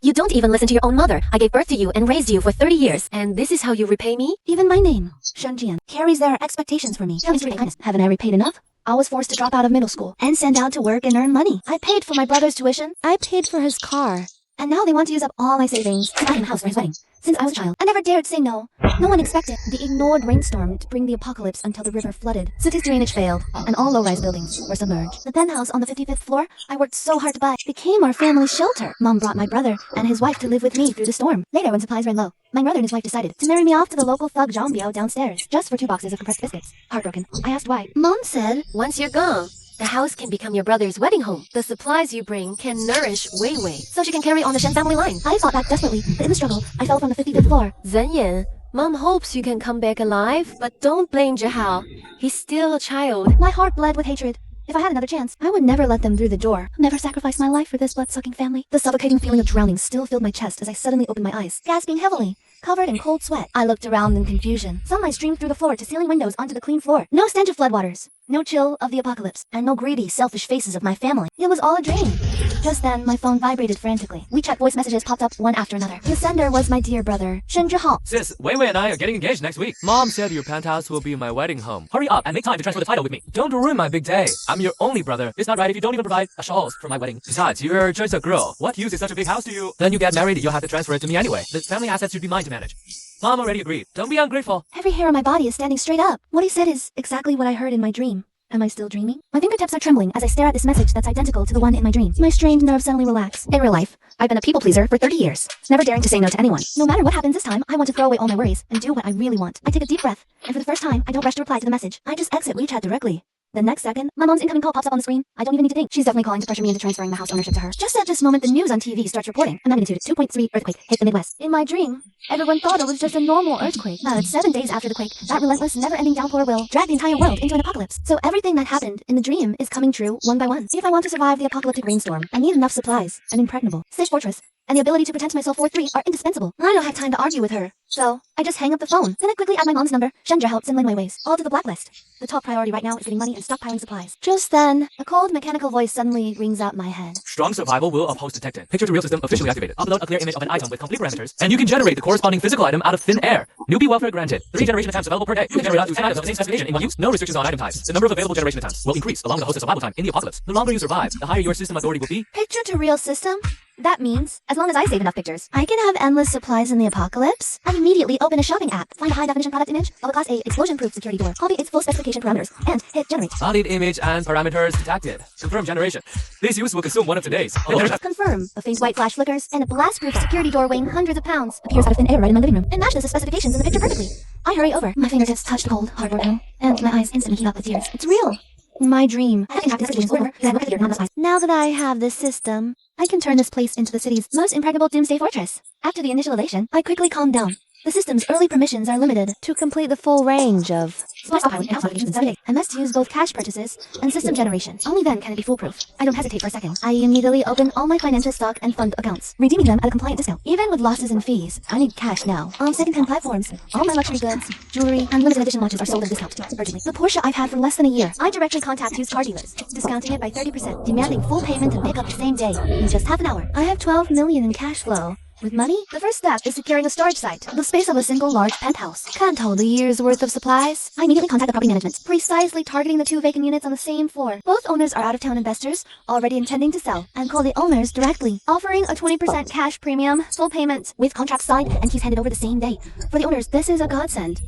You don't even listen to your own mother. I gave birth to you and raised you for 30 years. And this is how you repay me? Even my name, Shenjian, carries their expectations for me. Haven't I repaid enough? I was forced to drop out of middle school and send out to work and earn money. I paid for my brother's tuition. I paid for his car. And now they want to use up all my savings to buy him a house for his wedding. Since I was a child, I never dared say no. No one expected the ignored rainstorm to bring the apocalypse until the river flooded. City's drainage failed, and all low-rise buildings were submerged. The penthouse on the 55th floor I worked so hard to buy became our family shelter. Mom brought my brother and his wife to live with me through the storm. Later, when supplies ran low, my brother and his wife decided to marry me off to the local thug Zhongbio downstairs, just for 2 boxes of compressed biscuits. Heartbroken, I asked why. Mom said, once you're gone, the house can become your brother's wedding home. The supplies you bring can nourish Wei Wei, so she can carry on the Shen family line. I fought back desperately, but in the struggle, I fell from the 55th floor. Zhenyan, Mom hopes you can come back alive, but don't blame Zhihao. He's still a child. My heart bled with hatred. If I had another chance, I would never let them through the door. Never sacrifice my life for this blood-sucking family. The suffocating feeling of drowning still filled my chest as I suddenly opened my eyes, gasping heavily. Covered in cold sweat, I looked around in confusion. Sunlight streamed through the floor to ceiling windows onto the clean floor. No stench of floodwaters, no chill of the apocalypse, and no greedy, selfish faces of my family. It was all a dream. Just then, my phone vibrated frantically. WeChat voice messages popped up one after another. The sender was my dear brother, Shen Zhihao. Sis, Wei Wei and I are getting engaged next week. Mom said your penthouse will be my wedding home. Hurry up and make time to transfer the title with me. Don't ruin my big day. I'm your only brother. It's not right if you don't even provide a shawls for my wedding. Besides, you're just a girl. What use is such a big house to you? Then you get married, you'll have to transfer it to me anyway. The family assets should be mine to manage. Mom already agreed. Don't be ungrateful. Every hair on my body is standing straight up. What he said is exactly what I heard in my dream. Am I still dreaming? My fingertips are trembling as I stare at this message that's identical to the one in my dream. My strained nerves suddenly relax. In real life, I've been a people pleaser for 30 years, never daring to say no to anyone. No matter what happens this time, I want to throw away all my worries and do what I really want. I take a deep breath, and for the first time, I don't rush to reply to the message. I just exit WeChat directly. The next second, my mom's incoming call pops up on the screen. I don't even need to think. She's definitely calling to pressure me into transferring the house ownership to her. Just at this moment, the news on TV starts reporting. A magnitude 2.3 earthquake hit the Midwest. In my dream, everyone thought it was just a normal earthquake. But 7 days after the quake, that relentless, never-ending downpour will drag the entire world into an apocalypse. So everything that happened in the dream is coming true one by one. If I want to survive the apocalyptic rainstorm, I need enough supplies, an impregnable safe fortress, and the ability to pretend to myself 4-3 are indispensable. I don't have time to argue with her, so I just hang up the phone. Then I quickly add my mom's number, Shen Zhihao and Lin Wei Wei's, all to the blacklist. The top priority right now is getting money and stockpiling supplies. Just then, a cold mechanical voice suddenly rings out my head. Strong survival will oppose detected. Picture to real system officially activated. Upload a clear image of an item with complete parameters, and you can generate the corresponding physical item out of thin air. Newbie welfare granted. 3 generation attempts available per day. You can generate up to 10 items of the same specification in one use. No restrictions on item types. The number of available generation attempts will increase along with the host's survival time in the apocalypse. The longer you survive, the higher your system authority will be. Picture to real system? That means, as long as I save enough pictures, I can have endless supplies in the apocalypse. I immediately open a shopping app, find a high-definition product image of a Class A explosion-proof security door, copy its full specification parameters, and hit generate. Valid image and parameters detected. Confirm generation. This use will consume one of today's. Confirm. A faint white flash flickers, and a blast-proof security door weighing hundreds of pounds appears out of thin air right in my living room. It matches the specifications in the picture perfectly. I hurry over. My fingertips touch the cold, hardwood room, and my eyes instantly heat up with tears. It's real. My dream. Now that I have this system, I can turn this place into the city's most impregnable doomsday fortress. After the initial elation, I quickly calmed down. The system's early permissions are limited to complete the full range of I must use both cash purchases and system generation. Only then can it be foolproof. I don't hesitate for a second. I immediately open all my financial stock and fund accounts, redeeming them at a compliant discount. Even with losses and fees, I need cash now. On second-hand platforms, all my luxury goods, jewelry, and limited edition watches are sold at a discount. Urgently. The Porsche I've had for less than a year. I directly contact used car dealers, discounting it by 30%, demanding full payment and pickup the same day, in just half an hour. I have 12 million in cash flow. With money, the first step is securing a storage site. The space of a single large penthouse can't hold a year's worth of supplies. I immediately contact the property management, precisely targeting the 2 vacant units on the same floor. Both owners are out-of-town investors, already intending to sell, and call the owners directly, offering a 20% cash premium, full payment, with contracts signed and keys handed over the same day. For the owners, this is a godsend.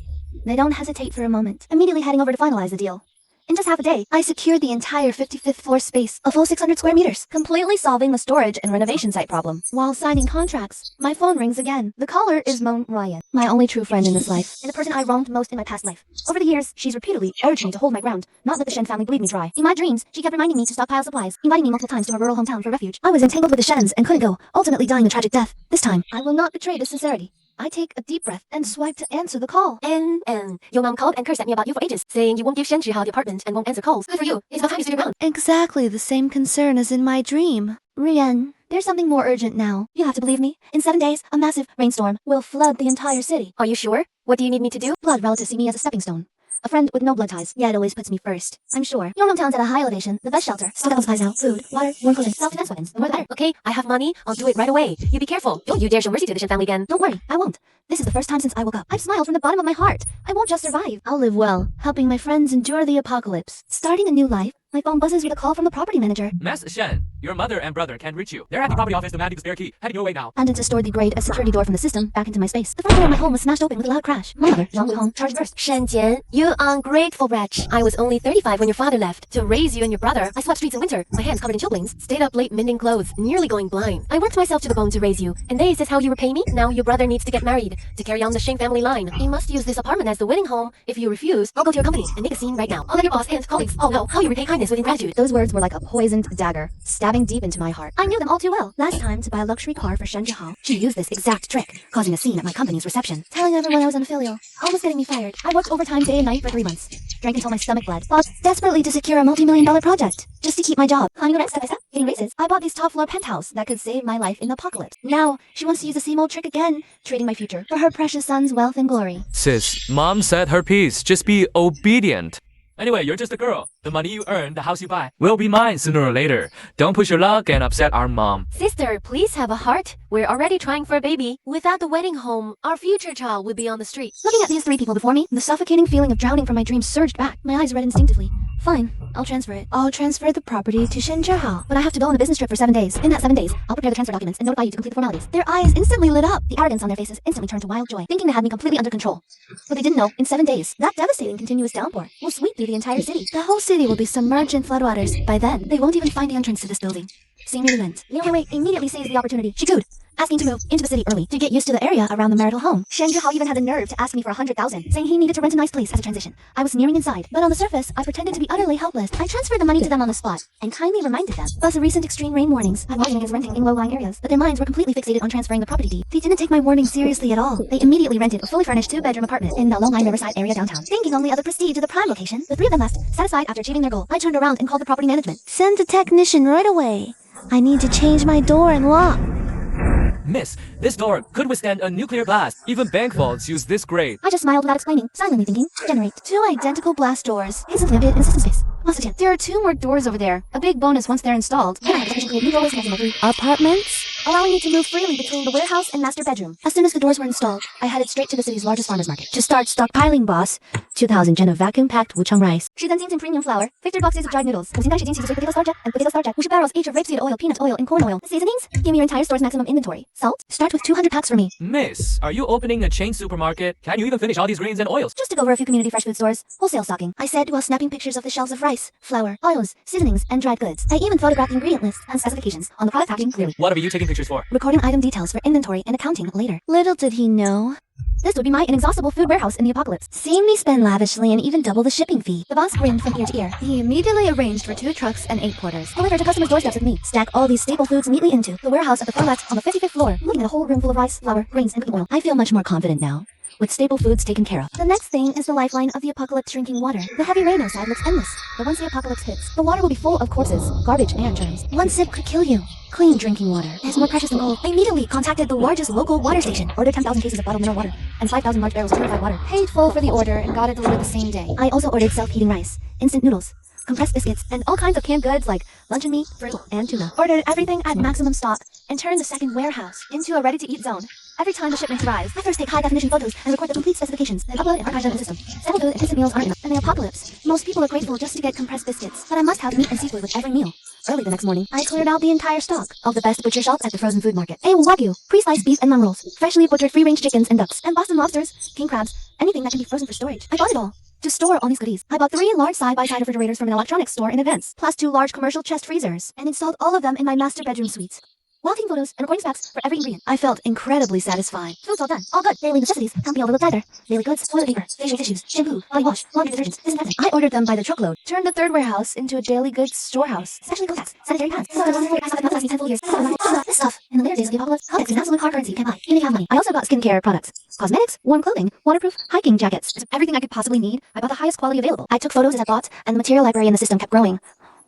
They don't hesitate for a moment, immediately heading over to finalize the deal. In just half a day, I secured the entire 55th floor space, a full 600 square meters, completely solving the storage and renovation site problem. While signing contracts, my phone rings again. The caller is Moan Ryan, my only true friend in this life, and the person I wronged most in my past life. Over the years, she's repeatedly urged me to hold my ground, not let the Shen family bleed me dry. In my dreams, she kept reminding me to stockpile supplies, inviting me multiple times to her rural hometown for refuge. I was entangled with the Shens and couldn't go, ultimately dying a tragic death. This time, I will not betray this sincerity. I take a deep breath and swipe to answer the call. Your mom called and cursed at me about you for ages, saying you won't give Shen Zhihao the apartment and won't answer calls. Good for you. It's about time you stood your ground. Exactly the same concern as in my dream. Rian, there's something more urgent now. You have to believe me. In 7 days, a massive rainstorm will flood the entire city. Are you sure? What do you need me to do? Blood relatives see me as a stepping stone. A friend with no blood ties. Yeah, it always puts me first. I'm sure. Your hometown's at a high elevation. The best shelter. Stock up on supplies now. Food, water, warm clothing, self-defense weapons. The more the better. Okay, I have money. I'll do it right away. You be careful. Don't you dare show mercy to the Shen family again. Don't worry, I won't. This is the first time since I woke up. I've smiled from the bottom of my heart. I won't just survive. I'll live well, helping my friends endure the apocalypse. Starting a new life. My phone buzzes with a call from the property manager. Miss Shen, your mother and brother can't reach you. They're at the property office demanding the spare key. Heading your way now. And to store the grade a security door from the system back into my space. The front door of my home was smashed open with a loud crash. My mother, Zhang Wuhong, charged first. Shen Jian, you ungrateful wretch. I was only 35 when your father left. To raise you and your brother, I swept streets in winter, my hands covered in chilblains, stayed up late mending clothes, nearly going blind. I worked myself to the bone to raise you, and this is how you repay me? Now your brother needs to get married, to carry on the Sheng family line. He must use this apartment as the wedding home. If you refuse, I'll go to your company and make a scene right now. I'll let your boss and colleagues all know how you repay kindness with ingratitude. Those words were like a poisoned dagger, stabbing deep into my heart. I knew them all too well. Last time, to buy a luxury car for Shen Zhihao, she used this exact trick, causing a scene at my company's reception, telling everyone I was unfilial, almost getting me fired. I worked overtime day and night for 3 months, drank until my stomach bled, fought desperately to secure a multi-million-dollar project, just to keep my job, climbing the ranks step by step, getting raises. I bought this top-floor penthouse that could save my life in the apocalypse. Now, she wants to use the same old trick again, trading my future for her precious son's wealth and glory. Sis, mom said her piece. Just be obedient. Anyway, you're just a girl. The money you earn, the house you buy, will be mine sooner or later. Don't push your luck and upset our mom. Sister, please have a heart. We're already trying for a baby. Without the wedding home, our future child would be on the street. Looking at these 3 people before me, the suffocating feeling of drowning from my dreams surged back. My eyes read instinctively. Fine, I'll transfer it. I'll transfer the property to Shen Zhihao. But I have to go on a business trip for 7 days. In that 7 days, I'll prepare the transfer documents and notify you to complete the formalities. Their eyes instantly lit up. The arrogance on their faces instantly turned to wild joy, thinking they had me completely under control. But they didn't know, in 7 days, that devastating continuous downpour will sweep through the entire city. The whole city will be submerged in floodwaters. By then, they won't even find the entrance to this building. Seeing me relent, Liu Wei immediately seized the opportunity. She cooed, asking to move into the city early to get used to the area around the marital home. Shen Zhihao even had the nerve to ask me for 100,000, saying he needed to rent a nice place as a transition. I was sneering inside, but on the surface, I pretended to be utterly helpless. I transferred the money to them on the spot and kindly reminded them of the recent extreme rain warnings advising against renting in low-lying areas, but their minds were completely fixated on transferring the property deed. They didn't take my warning seriously at all. They immediately rented a fully furnished 2-bedroom apartment in the low-lying Riverside area downtown, thinking only of the prestige of the prime location. The 3 of them left, satisfied after achieving their goal. I turned around and called the property management. Send a technician right away. I need to change my door and lock. Miss, this door could withstand a nuclear blast. Even bank vaults use this grade. I just smiled without explaining, silently thinking, generate 2 identical blast doors. Instantly appeared in system space. There are 2 more doors over there. A big bonus once they're installed. And I have efficiently new doorways connecting my 3 apartments, allowing me to move freely between the warehouse and master bedroom. As soon as the doors were installed, I headed straight to the city's largest farmers market to start stockpiling, boss. 2,000 gen of vacuum-packed wuchang rice. She then in premium flour, 50 boxes of dried noodles, sweet potato starch and potato starch, wuxia barrels each of rapeseed oil, peanut oil, and corn oil. Seasonings? Give me your entire store's maximum inventory. Salt? Start with 200 packs for me. Miss, are you opening a chain supermarket? Can you even finish all these greens and oils? Just to go over a few community fresh food stores. Wholesale stocking, I said while snapping pictures of the shelves of rice, flour, oils, seasonings, and dried goods. I even photographed the ingredient list and specifications on the product packaging clearly. What are you taking pictures for? Recording item details for inventory and accounting later. Little did he know, this would be my inexhaustible food warehouse in the apocalypse. Seeing me spend lavishly and even double the shipping fee, the boss grinned from ear to ear. He immediately arranged for 2 trucks and 8 porters, delivered to customers' doorsteps with me. Stack all these staple foods neatly into the warehouse at the far left on the 55th floor, looking at a whole room full of rice, flour, grains, and cooking oil. I feel much more confident now, with staple foods taken care of. The next thing is the lifeline of the apocalypse, drinking water. The heavy rain outside looks endless, but once the apocalypse hits, the water will be full of corpses, garbage, and germs. 1 sip could kill you. Clean drinking water is more precious than gold. I immediately contacted the largest local water station, ordered 10,000 cases of bottled mineral water, and 5,000 large barrels of purified water. Paid full for the order and got it delivered the same day. I also ordered self-heating rice, instant noodles, compressed biscuits, and all kinds of canned goods like luncheon meat, fruit, and tuna. Ordered everything at maximum stock and turned the second warehouse into a ready-to-eat zone. Every time the shipment arrives, I first take high-definition photos and record the complete specifications, then upload and archive them in the system. Simple food and instant meals aren't enough. In the apocalypse, most people are grateful just to get compressed biscuits, but I must have meat and seafood with every meal. Early the next morning, I cleared out the entire stock of the best butcher shops at the frozen food market. A wagyu, pre-sliced beef and mung rolls, freshly butchered free-range chickens and ducks, and Boston lobsters, king crabs, anything that can be frozen for storage. I bought it all. To store all these goodies, I bought 3 large side-by-side refrigerators from an electronics store in advance, plus 2 large commercial chest freezers, and installed all of them in my master bedroom suite. While taking photos and recording specs for every ingredient, I felt incredibly satisfied. Food's all done, all good. Daily necessities can't be overlooked either. Daily goods, toilet paper, facial tissues, shampoo, body wash, laundry detergents, disinfectant. I ordered them by the truckload. Turned the 3rd warehouse into a daily goods storehouse. Specially contacts, sanitary pads. This stuff, in the later days of the apocalypse, contacts is an absolute hard currency you can't buy, even if you have money. I also got skincare products, cosmetics, warm clothing, waterproof, hiking jackets. Everything I could possibly need, I bought the highest quality available. I took photos as I bought, and the material library in the system kept growing.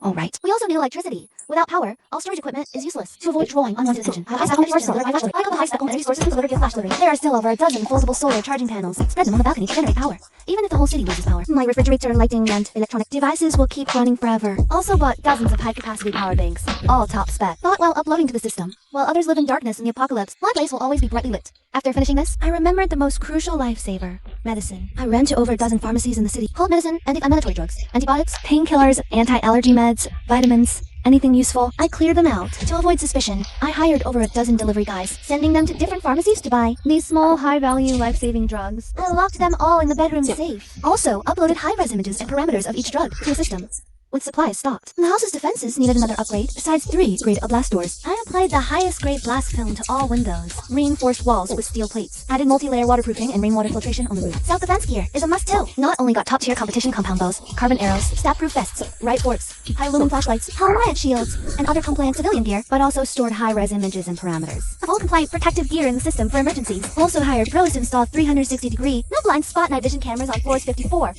All right. We also need electricity. Without power, all storage equipment is useless. To avoid drawing unwanted attention, I got the highest spec home energy sources and delivered via flash delivery. There are still over a dozen foldable solar charging panels. Spread them on the balcony to generate power, even if the whole city loses power. My refrigerator, lighting, and electronic devices will keep running forever. Also bought dozens of high-capacity power banks, all top spec. Thought while uploading to the system, while others live in darkness in the apocalypse, my place will always be brightly lit. After finishing this, I remembered the most crucial lifesaver: medicine. I ran to over a dozen pharmacies in the city. Cold medicine, anti-inflammatory drugs, antibiotics, painkillers, anti-allergy meds, vitamins. Anything useful, I cleared them out. To avoid suspicion, I hired over a dozen delivery guys, sending them to different pharmacies to buy these small, high-value, life-saving drugs. I locked them all in the bedroom safe. Also, uploaded high-res images and parameters of each drug to a system. With supplies stocked. The house's defenses needed another upgrade, besides 3 grade blast doors. I applied the highest grade blast film to all windows. Reinforced walls with steel plates. Added multi-layer waterproofing and rainwater filtration on the roof. Self-defense gear is a must-too. Not only got top-tier competition compound bows, carbon arrows, stab-proof vests, right forks, high-lumen flashlights, hull riot shields, and other compliant civilian gear, but also stored high-res images and parameters. Of all compliant protective gear in the system for emergencies. Also hired pros to install 360-degree, no blind spot night vision cameras on floors 54,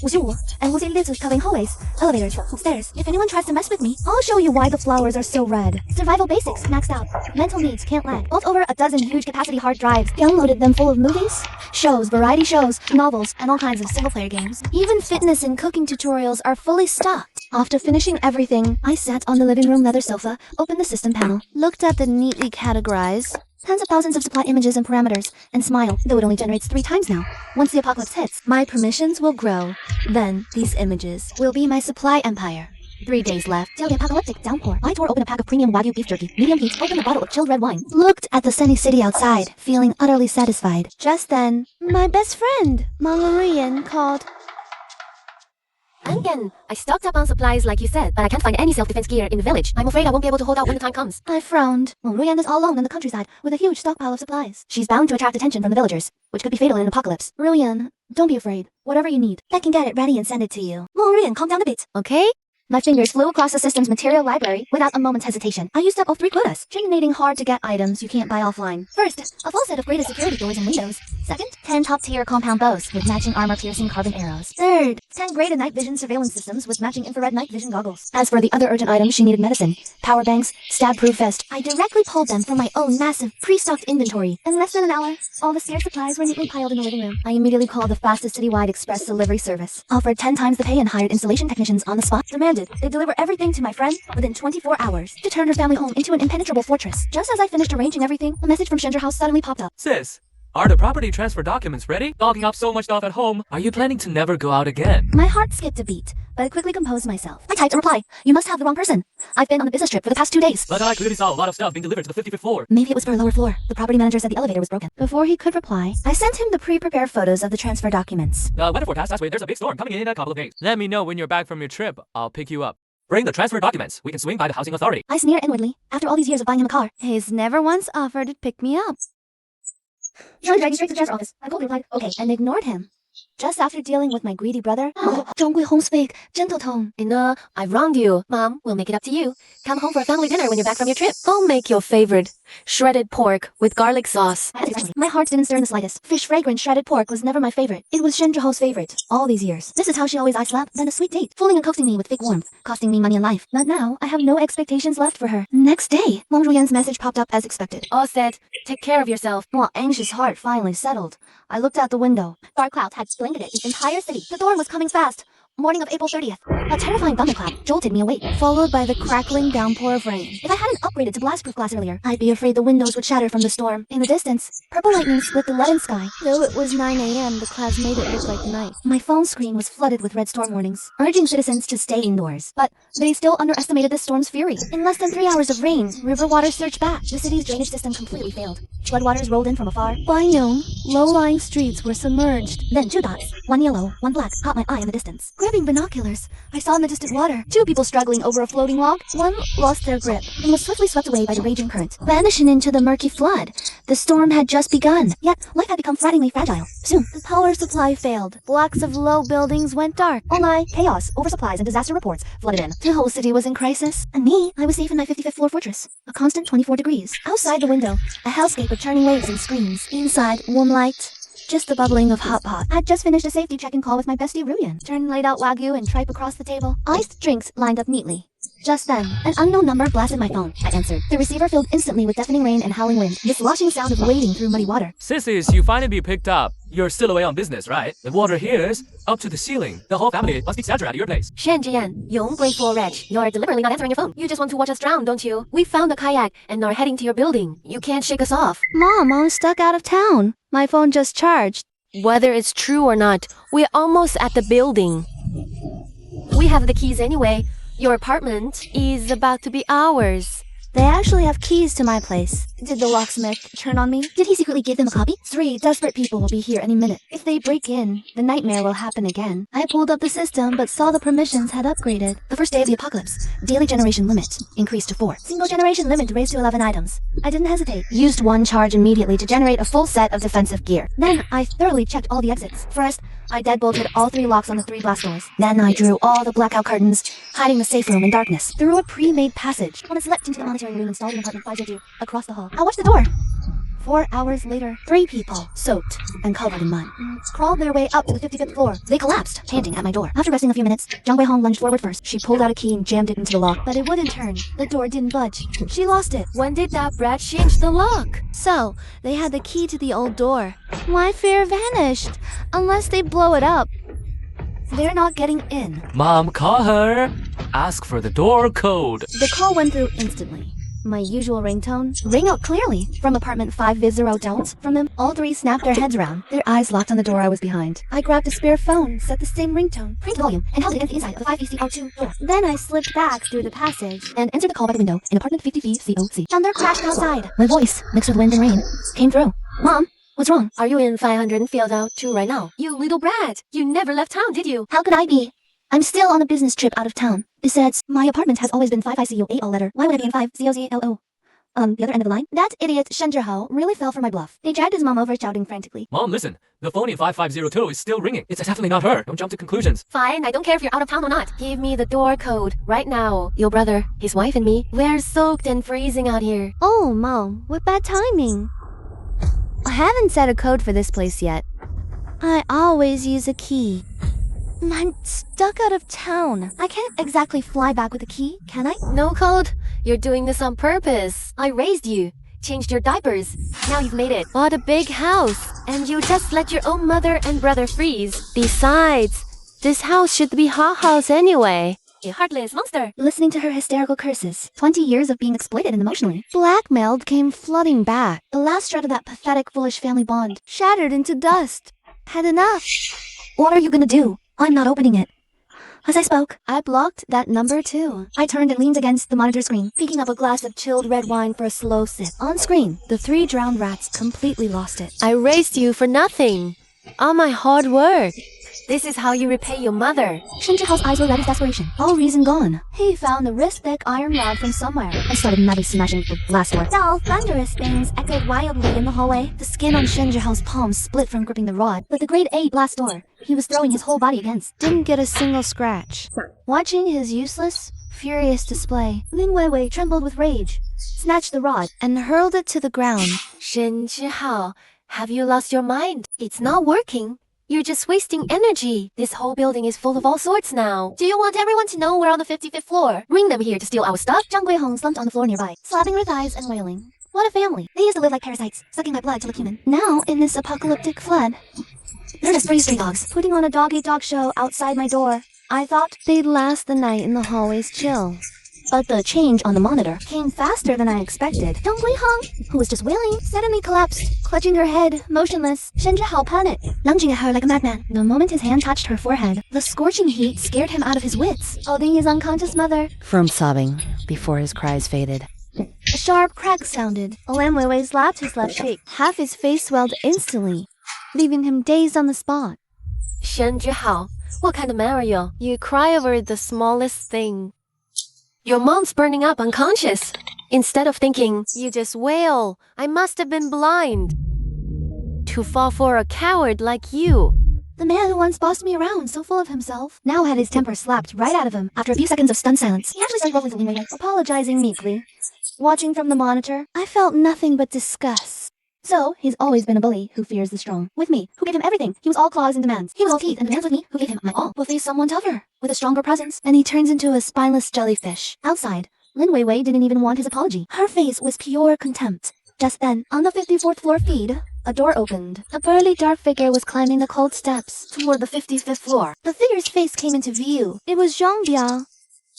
and 56 covering hallways, elevators, stairs. If anyone tries to mess with me, I'll show you why the flowers are so red. Survival basics maxed out. Mental needs can't lag. Bought over a dozen huge capacity hard drives. Downloaded them full of movies, shows, variety shows, novels, and all kinds of single-player games. Even fitness and cooking tutorials are fully stocked. After finishing everything, I sat on the living room leather sofa, opened the system panel, looked at the neatly categorized tens of thousands of supply images and parameters, and smile, though it only generates 3 times now. Once the apocalypse hits, my permissions will grow. Then, these images will be my supply empire. 3 days left till the apocalyptic downpour. I tore open a pack of premium Wagyu beef jerky, medium heat, opened a bottle of chilled red wine, looked at the sunny city outside, feeling utterly satisfied. Just then, my best friend, Mongolian, called. Again, I stocked up on supplies like you said, but I can't find any self-defense gear in the village. I'm afraid I won't be able to hold out when the time comes. I frowned. Ruyan is all alone in the countryside with a huge stockpile of supplies. She's bound to attract attention from the villagers, which could be fatal in an apocalypse. Ruyan, don't be afraid. Whatever you need, I can get it ready and send it to you. Ruyan, calm down a bit. Okay? My fingers flew across the system's material library without a moment's hesitation. I used up all 3 quotas, generating hard-to-get items you can't buy offline. First, a full set of greatest security doors and windows. Second, 10 top-tier compound bows with matching armor-piercing carbon arrows. Third, 10 graded night vision surveillance systems with matching infrared night vision goggles. As for the other urgent items, she needed medicine, power banks, stab-proof vest. I directly pulled them from my own massive pre-stocked inventory. In less than an hour, all the scarce supplies were neatly piled in the living room. I immediately called the fastest citywide express delivery service. Offered 10 times the pay and hired installation technicians on the spot. Demanded they deliver everything to my friend within 24 hours to turn her family home into an impenetrable fortress. Just as I finished arranging everything, a message from Shendra House suddenly popped up. Sis, are the property transfer documents ready? Logging up so much stuff at home. Are you planning to never go out again? My heart skipped a beat, but I quickly composed myself. I typed a reply. You must have the wrong person. I've been on a business trip for the past 2 days. But I clearly saw a lot of stuff being delivered to the 55th floor. Maybe it was for a lower floor. The property manager said the elevator was broken. Before he could reply, I sent him the pre-prepared photos of the transfer documents. The weather forecast says there's a big storm coming in a couple of days. Let me know when you're back from your trip. I'll pick you up. Bring the transfer documents. We can swing by the housing authority. I sneer inwardly. After all these years of buying him a car, he's never once offered to pick me up. Trying to drag me straight to the transfer office. I coldly replied, okay, and ignored him. Just after dealing with my greedy brother, Zhonggui Hong speak, gentle tone. I've wronged you. Mom, we'll make it up to you. Come home for a family dinner when you're back from your trip. I'll make your favorite shredded pork with garlic sauce. My heart didn't stir in the slightest. Fish fragrant shredded pork was never my favorite. It was Shendraho's favorite. All these years. This is how she always eye-slapped, then a sweet date, fooling and coaxing me with fake warmth, costing me money and life. But now, I have no expectations left for her. Next day, Meng Ruyan's message popped up as expected. All set. Take care of yourself. While anxious heart finally settled, I looked out the window. Dark clouds had blanketed the entire city. The storm was coming fast. Morning of April 30th. A terrifying thunderclap jolted me awake, followed by the crackling downpour of rain. If I hadn't upgraded to blast-proof glass earlier, I'd be afraid the windows would shatter from the storm. In the distance, purple lightning split the leaden sky. Though it was 9 a.m., the clouds made it look like night. My phone screen was flooded with red storm warnings, urging citizens to stay indoors. But they still underestimated the storm's fury. In less than 3 hours of rain, river water surged back. The city's drainage system completely failed. Floodwaters rolled in from afar. By noon, low-lying streets were submerged. Then 2 dots, one yellow, one black, caught my eye in the distance. Grabbing binoculars, I saw in the distant water 2 people struggling over a floating log. One lost their grip and was swiftly swept away by the raging current, vanishing into the murky flood. The storm had just begun, yet life had become frighteningly fragile. Soon, the power supply failed. Blocks of low buildings went dark. Oh my, chaos, oversupplies, and disaster reports flooded in. The whole city was in crisis. And me, I was safe in my 55th floor fortress. A constant 24 degrees. Outside the window, a hellscape of churning waves and screams. Inside, warm light. Just the bubbling of hot pot. I'd just finished a safety check-in call with my bestie Ruyan. Turned laid out Wagyu and tripe across the table. Iced drinks lined up neatly. Just then, an unknown number blasted my phone. I answered. The receiver filled instantly with deafening rain and howling wind, the sloshing sound of wading through muddy water. Sissies, you finally picked up. You're still away on business, right? The water here is up to the ceiling. The whole family must be scattered at your place. Shen Jian, you ungrateful wretch. You're deliberately not answering your phone. You just want to watch us drown, don't you? We found a kayak and are heading to your building. You can't shake us off. Mom, I'm stuck out of town. My phone just charged. Whether it's true or not, we're almost at the building. We have the keys anyway. Your apartment is about to be ours. They actually have keys to my place. Did the locksmith turn on me? Did he secretly give them a copy? 3 desperate people will be here any minute. If they break in, the nightmare will happen again. I pulled up the system but saw the permissions had upgraded. The first day of the apocalypse. Daily generation limit increased to 4. Single generation limit raised to 11 items. I didn't hesitate. Used 1 charge immediately to generate a full set of defensive gear. Then I thoroughly checked all the exits. First, I deadbolted all 3 locks on the 3 blast doors. Then I drew all the blackout curtains, hiding the safe room in darkness. Through a pre-made passage. When I leapt into the monitoring room installed in apartment 502, across the hall. I watched the door. 4 hours later, 3 people, soaked and covered in mud, crawled their way up to the 55th floor. They collapsed, panting at my door. After resting a few minutes, Zhang Weihong lunged forward first. She pulled out a key and jammed it into the lock, but it wouldn't turn. The door didn't budge. She lost it. When did that brat change the lock? So, they had the key to the old door. My fear vanished, unless they blow it up. They're not getting in. Mom, call her. Ask for the door code. The call went through instantly. My usual ringtone rang out clearly. From apartment 5-0 don't. From them, all 3 snapped their heads around. Their eyes locked on the door I was behind. I grabbed a spare phone, set the same ringtone, cranked the volume, and held it against the inside of the 5VCO2 door. Then I slipped back through the passage and entered the call by the window in apartment 50VCOC. Thunder crashed outside. My voice, mixed with wind and rain, came through. Mom, what's wrong? Are you in 500 field out 2 right now? You little brat. You never left town, did you? How could I be? I'm still on a business trip out of town. Besides, my apartment has always been 5ICO8 all letter. Why would I be in 5COZLO? The other end of the line? That idiot Shen Zhihao really fell for my bluff. They dragged his mom over, shouting frantically. Mom, listen. The phone in 5502 is still ringing. It's definitely not her. Don't jump to conclusions. Fine, I don't care if you're out of town or not. Give me the door code right now. Your brother, his wife and me, we're soaked and freezing out here. Oh, Mom, what bad timing. I haven't set a code for this place yet. I always use a key. I'm stuck out of town. I can't exactly fly back with a key, can I? No code? You're doing this on purpose. I raised you, changed your diapers. Now you've made it. Bought a big house, and you just let your own mother and brother freeze. Besides, this house should be Haha's anyway. You heartless monster. Listening to her hysterical curses, 20 years of being exploited and emotionally blackmailed came flooding back. The last shred of that pathetic, foolish family bond shattered into dust. Had enough. What are you gonna do? I'm not opening it. As I spoke, I blocked that number too. I turned and leaned against the monitor screen, picking up a glass of chilled red wine for a slow sip. On screen, the 3 drowned rats completely lost it. I raised you for nothing. All my hard work. This is how you repay your mother. Shen Zhihao's eyes were red with desperation. All reason gone. He found a wrist-thick iron rod from somewhere and started madly smashing the glass door. Dull, thunderous bangs echoed wildly in the hallway. The skin on Shen Zhihao's palm split from gripping the rod, but the grade A blast door he was throwing his whole body against didn't get a single scratch. Watching his useless, furious display, Lin Weiwei trembled with rage, snatched the rod, and hurled it to the ground. Shen Zhihao, have you lost your mind? It's not working. You're just wasting energy. This whole building is full of all sorts now. Do you want everyone to know we're on the 55th floor? Bring them here to steal our stuff. Zhang Guihong slumped on the floor nearby, slapping her thighs and wailing. What a family. They used to live like parasites, sucking my blood to look human. Now, in this apocalyptic flood, they're just 3 stray dogs, putting on a dog-eat-dog show outside my door. I thought they'd last the night in the hallway's chill. But the change on the monitor came faster than I expected. Zhang Guihong, who was just wailing, suddenly collapsed, clutching her head, motionless. Shen Zhihao panicked, lunging at her like a madman. The moment his hand touched her forehead, the scorching heat scared him out of his wits, holding his unconscious mother. Firm sobbing before his cries faded. A sharp crack sounded. Lin Weiwei slapped his left cheek. Half his face swelled instantly, leaving him dazed on the spot. Shen Zhihao, what kind of man are you? You cry over the smallest thing. Your mom's burning up unconscious. Instead of thinking, you just wail, I must have been blind. To fall for a coward like you. The man who once bossed me around, so full of himself, now had his temper slapped right out of him. After a few seconds of stunned silence, he actually started rolling to Lin, apologizing meekly. Watching from the monitor, I felt nothing but disgust. So, he's always been a bully who fears the strong. With me, who gave him everything, he was all claws and demands. He was all teeth and demands with me, who gave him my all, will face someone tougher, with a stronger presence, and he turns into a spineless jellyfish. Outside, Lin Weiwei didn't even want his apology. Her face was pure contempt. Just then, on the 54th floor feed, a door opened. A burly dark figure was climbing the cold steps toward the 55th floor. The figure's face came into view. It was Zhang Biao,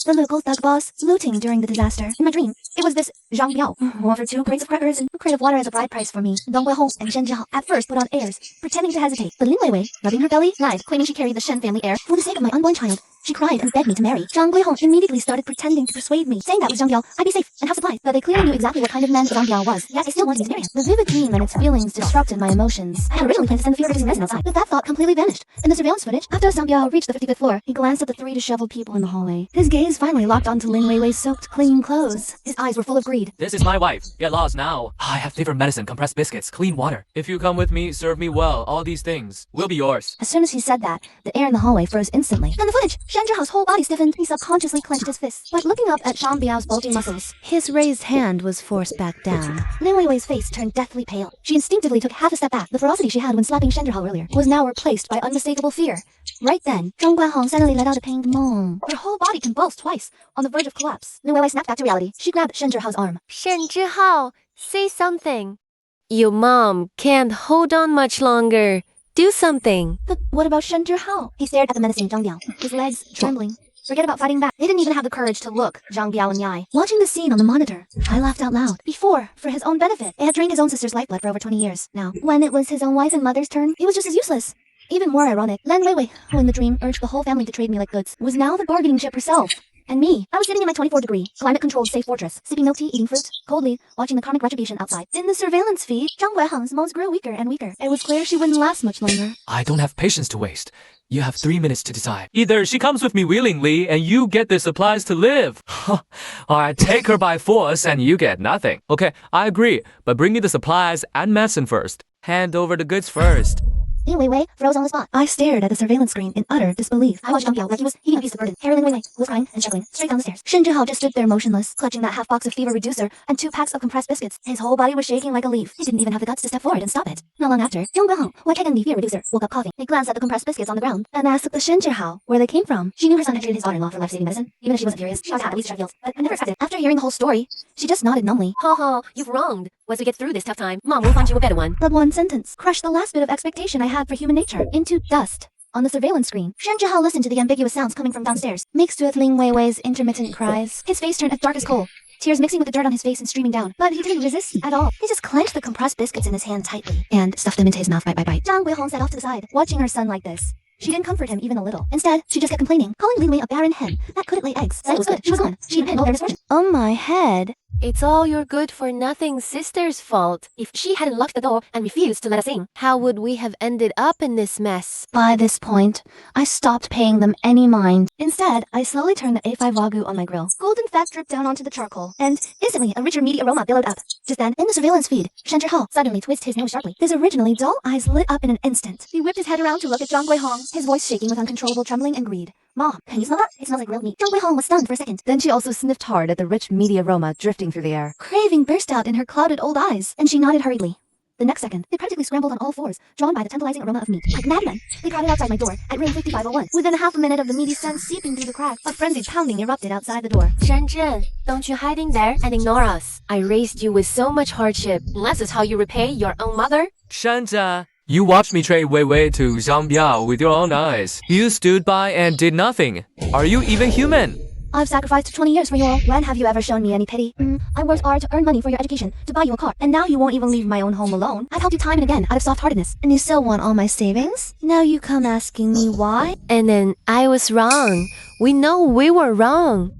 the local thug boss, looting during the disaster. In my dream, it was this Zhang Biao who offered 2 crates of crackers and a crate of water as a bride price for me. Dong Guihong and Shen Zhihao at first put on airs, pretending to hesitate. But Lin Weiwei, rubbing her belly, lied, claiming she carried the Shen family heir for the sake of my unborn child. She cried and begged me to marry. Zhang Guihong immediately started pretending to persuade me, saying that with Zhang Biao, I'd be safe and have supplies. But they clearly knew exactly what kind of man Zhang Biao was, yet they still wanted me to marry him. The vivid dream and its feelings disrupted my emotions. I had originally planned to send the fear-reducing resin outside, but that thought completely vanished. In the surveillance footage, after Zhang Biao reached the 55th floor, he glanced at the 3 disheveled people in the hallway. His gaze finally locked onto Lin Weiwei's soaked, clean clothes. His eyes were full of greed. This is my wife. Get lost now. I have favorite medicine, compressed biscuits, clean water. If you come with me, serve me well, all these things will be yours. As soon as he said that, the air in the hallway froze instantly. In the footage, Shen Zhihao's whole body stiffened. He subconsciously clenched his fists. But looking up at Zhang Biao's bulging muscles, His raised hand was forced back down. Lin Weiwei's face turned deathly pale. She instinctively took half a step back. The ferocity she had when slapping Shen Zhihao earlier was now replaced by unmistakable fear. Right then, Zhang Guihong suddenly let out a pained moan. Her whole body convulsed twice, on the verge of collapse. Lin Weiwei snapped back to reality. She grabbed Shen Zhihao's arm. Shen Zhihao, say something. Your mom can't hold on much longer. Do something. But what about Shen Zhihao? He stared at the menacing Zhang Biao, his legs trembling. Forget about fighting back. They didn't even have the courage to look Zhang Biao in the eye. Watching the scene on the monitor, I laughed out loud. Before, for his own benefit, it had drained his own sister's lifeblood for over 20 years. Now, when it was his own wife and mother's turn, he was just as useless. Even more ironic, Lin Weiwei, who in the dream urged the whole family to trade me like goods, was now the bargaining chip herself. And me, I was sitting in my 24-degree, climate-controlled safe fortress, sipping milk tea, eating fruit, coldly, watching the karmic retribution outside. In the surveillance feed, Zhang Guihong's moans grew weaker and weaker. It was clear she wouldn't last much longer. I don't have patience to waste. You have 3 minutes to decide. Either she comes with me willingly and you get the supplies to live. Or I take her by force and you get nothing. Okay, I agree, but bring me the supplies and medicine first. Hand over the goods first. Lin Weiwei froze on the spot. I stared at the surveillance screen in utter disbelief. I watched Zhang Biao like he was heaving a piece of burden. Harry Lin Weiwei was crying and struggling straight down the stairs. Shen Zhihao just stood there motionless, clutching that half box of fever reducer and 2 packs of compressed biscuits. His whole body was shaking like a leaf. He didn't even have the guts to step forward and stop it. Not long after, Zhang Guihong, who had taken the fever reducer, woke up coughing. He glanced at the compressed biscuits on the ground and asked the Shen Zhihao where they came from. She knew her son had treated his daughter-in-law for life-saving medicine. Even if she wasn't furious, she always had at least a guilt. But I never accepted. After hearing the whole story, she just nodded numbly. Ha ha, you've wronged. Once we get through this tough time, Mom will find you a better one. But one sentence crushed the last bit of expectation I had for human nature into dust. On the surveillance screen, Shen Zhihao listened to the ambiguous sounds coming from downstairs, mixed with Lin Weiwei's intermittent cries. His face turned as dark as coal, tears mixing with the dirt on his face and streaming down. But he didn't resist at all. He just clenched the compressed biscuits in his hand tightly and stuffed them into his mouth bite by bite. Zhang Guihong sat off to the side, watching her son like this. She didn't comfort him even a little. Instead, she just kept complaining, calling Lin Wei a barren hen that couldn't lay eggs. Said it was good. She was gone. She didn't know their misfortune. On my head. It's all your good-for-nothing sister's fault. If she hadn't locked the door and refused to let us in, how would we have ended up in this mess? By this point, I stopped paying them any mind. Instead, I slowly turned the A5 Wagyu on my grill. Golden fat dripped down onto the charcoal, and instantly a richer meaty aroma billowed up. Just then, in the surveillance feed, Shen Zhihao suddenly twisted his nose sharply. His originally dull eyes lit up in an instant. He whipped his head around to look at Zhang Guihong, his voice shaking with uncontrollable trembling and greed. Mom, can you smell that? It smells like grilled meat. Zhang Guihong was stunned for a second. Then she also sniffed hard at the rich, meaty aroma drifting through the air. Craving burst out in her clouded old eyes, and she nodded hurriedly. The next second, they practically scrambled on all fours, drawn by the tantalizing aroma of meat. Like madmen, they crowded outside my door at room 5501. Within a half a minute of the meaty scent seeping through the crack, a frenzied pounding erupted outside the door. Shenzhen, don't you hide in there and ignore us. I raised you with so much hardship. Unless it's how you repay your own mother. Shenzhen, you watched me trade Wei Wei to Zhang Biao with your own eyes. You stood by and did nothing. Are you even human? I've sacrificed 20 years for you all. When have you ever shown me any pity? I worked hard to earn money for your education, to buy you a car, and now you won't even leave my own home alone. I've helped you time and again out of soft-heartedness, and you still want all my savings? Now you come asking me why? And then I was wrong. We know we were wrong.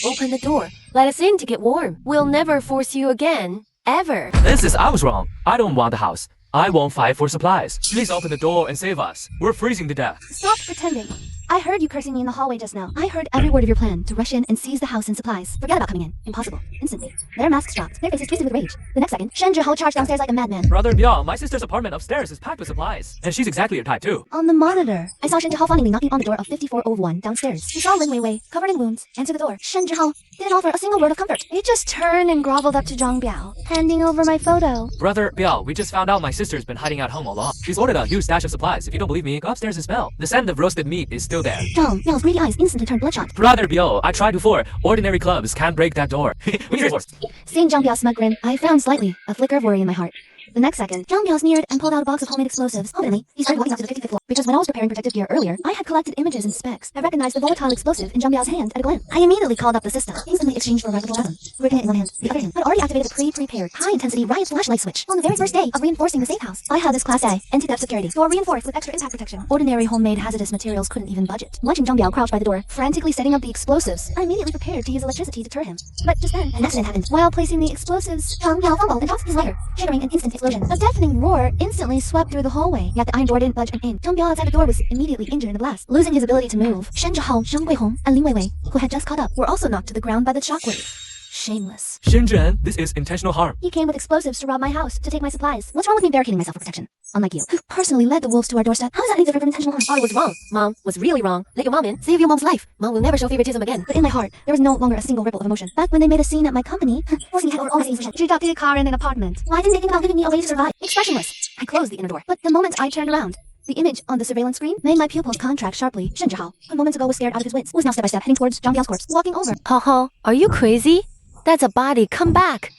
Open the door. Let us in to get warm. We'll never force you again. Ever. I was wrong. I don't want the house. I won't fight for supplies. Please open the door and save us. We're freezing to death. Stop pretending. I heard you cursing me in the hallway just now. I heard every word of your plan to rush in and seize the house and supplies. Forget about coming in. Impossible. Instantly. Their masks dropped, their faces twisted with rage. The next second, Shen Zhihao charged downstairs like a madman. Brother Biao, my sister's apartment upstairs is packed with supplies. And she's exactly your type too. On the monitor, I saw Shen Zhihao funnily knocking on the door of 5401 downstairs. He saw Lin Weiwei, covered in wounds, answer the door. Shen Zhihao didn't offer a single word of comfort. He just turned and groveled up to Zhang Biao, handing over my photo. Brother Biao, we just found out my sister's been hiding out home all along. She's ordered a huge stash of supplies. If you don't believe me, go upstairs and smell. The scent of roasted meat is still there. Zhang Biao's greedy eyes instantly turned bloodshot. Brother Biao, I tried before. Ordinary clubs can't break that door. We need reinforcements. Seeing Zhang Biao's smug grin, I frowned slightly, a flicker of worry in my heart. The next second, Zhang Biao sneered and pulled out a box of homemade explosives. Confidently, he started walking up to the 55th floor. Because when I was preparing protective gear earlier, I had collected images and specs. I recognized the volatile explosive in Zhang Biao's hand at a glance. I immediately called up the system, instantly exchanged for a rifle weapon. Gripping it in one hand, the other hand had already activated the pre-prepared, high-intensity riot flashlight switch. On the very first day of reinforcing the safe house, I had this Class A, anti-theft security, door reinforced with extra impact protection. Ordinary homemade hazardous materials couldn't even budget. Watching Zhang Biao crouch by the door, frantically setting up the explosives, I immediately prepared to use electricity to deter him. But just then, an accident happened. While placing the explosives, Zhang Biao fumbled and tossed his lighter, triggering an instant explosion. A deafening roar instantly swept through the hallway, yet the iron door didn't budge an inch. Zhang Biao outside the door was immediately injured in the blast, losing his ability to move. Shen Zhihao, Zhang Guihong, and Lin Weiwei, who had just caught up, were also knocked to the ground by the shockwave. Shameless. Shenzhen, this is intentional harm. He came with explosives to rob my house, to take my supplies. What's wrong with me barricading myself for protection? Unlike you, who personally led the wolves to our doorstep. How is that any different from intentional harm? I was wrong. Mom was really wrong. Let your mom in. Save your mom's life. Mom will never show favoritism again. But in my heart, there was no longer a single ripple of emotion. Back when they made a scene at my company, forcing me head over all my savings for she got a car and an apartment. Why didn't they think about giving me a way to survive? Expressionless. I closed the inner door. But the moment I turned around, the image on the surveillance screen made my pupils contract sharply. Shen Zhihao, who moments ago was scared out of his wits, was now step by step heading towards Zhang Biao's corpse, walking over. Haha, are you crazy? That's a body. Come back.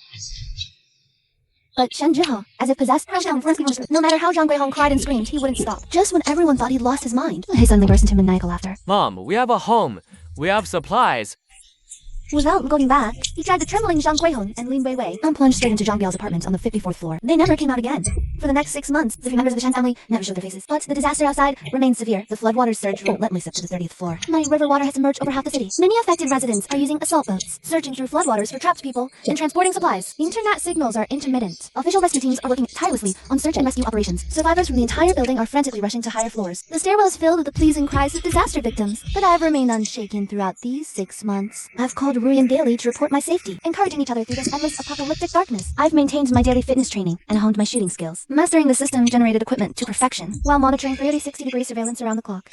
But Shen Zhihao, as if possessed, crashed down frantically. No matter how Zhang Guihong cried and screamed, he wouldn't stop. Just when everyone thought he'd lost his mind, he suddenly burst into maniacal laughter. Mom, we have a home. We have supplies. Without looking back, he dragged the trembling Zhang Guihong and Lin Weiwei and plunged straight into Zhang Biao's apartment on the 54th floor. They never came out again. For the next 6 months, the three members of the Shen family never showed their faces. But the disaster outside remained severe. The floodwaters surged relentlessly up to the 30th floor. My river water has emerged over half the city. Many affected residents are using assault boats, searching through floodwaters for trapped people and transporting supplies. Internet signals are intermittent. Official rescue teams are working tirelessly on search and rescue operations. Survivors from the entire building are frantically rushing to higher floors. The stairwell is filled with the pleas and cries of disaster victims. But I've remained unshaken throughout these 6 months. I've called Ruyan daily to report my safety, encouraging each other through this endless apocalyptic darkness. I've maintained my daily fitness training and honed my shooting skills, mastering the system-generated equipment to perfection, while monitoring 360-degree surveillance around the clock.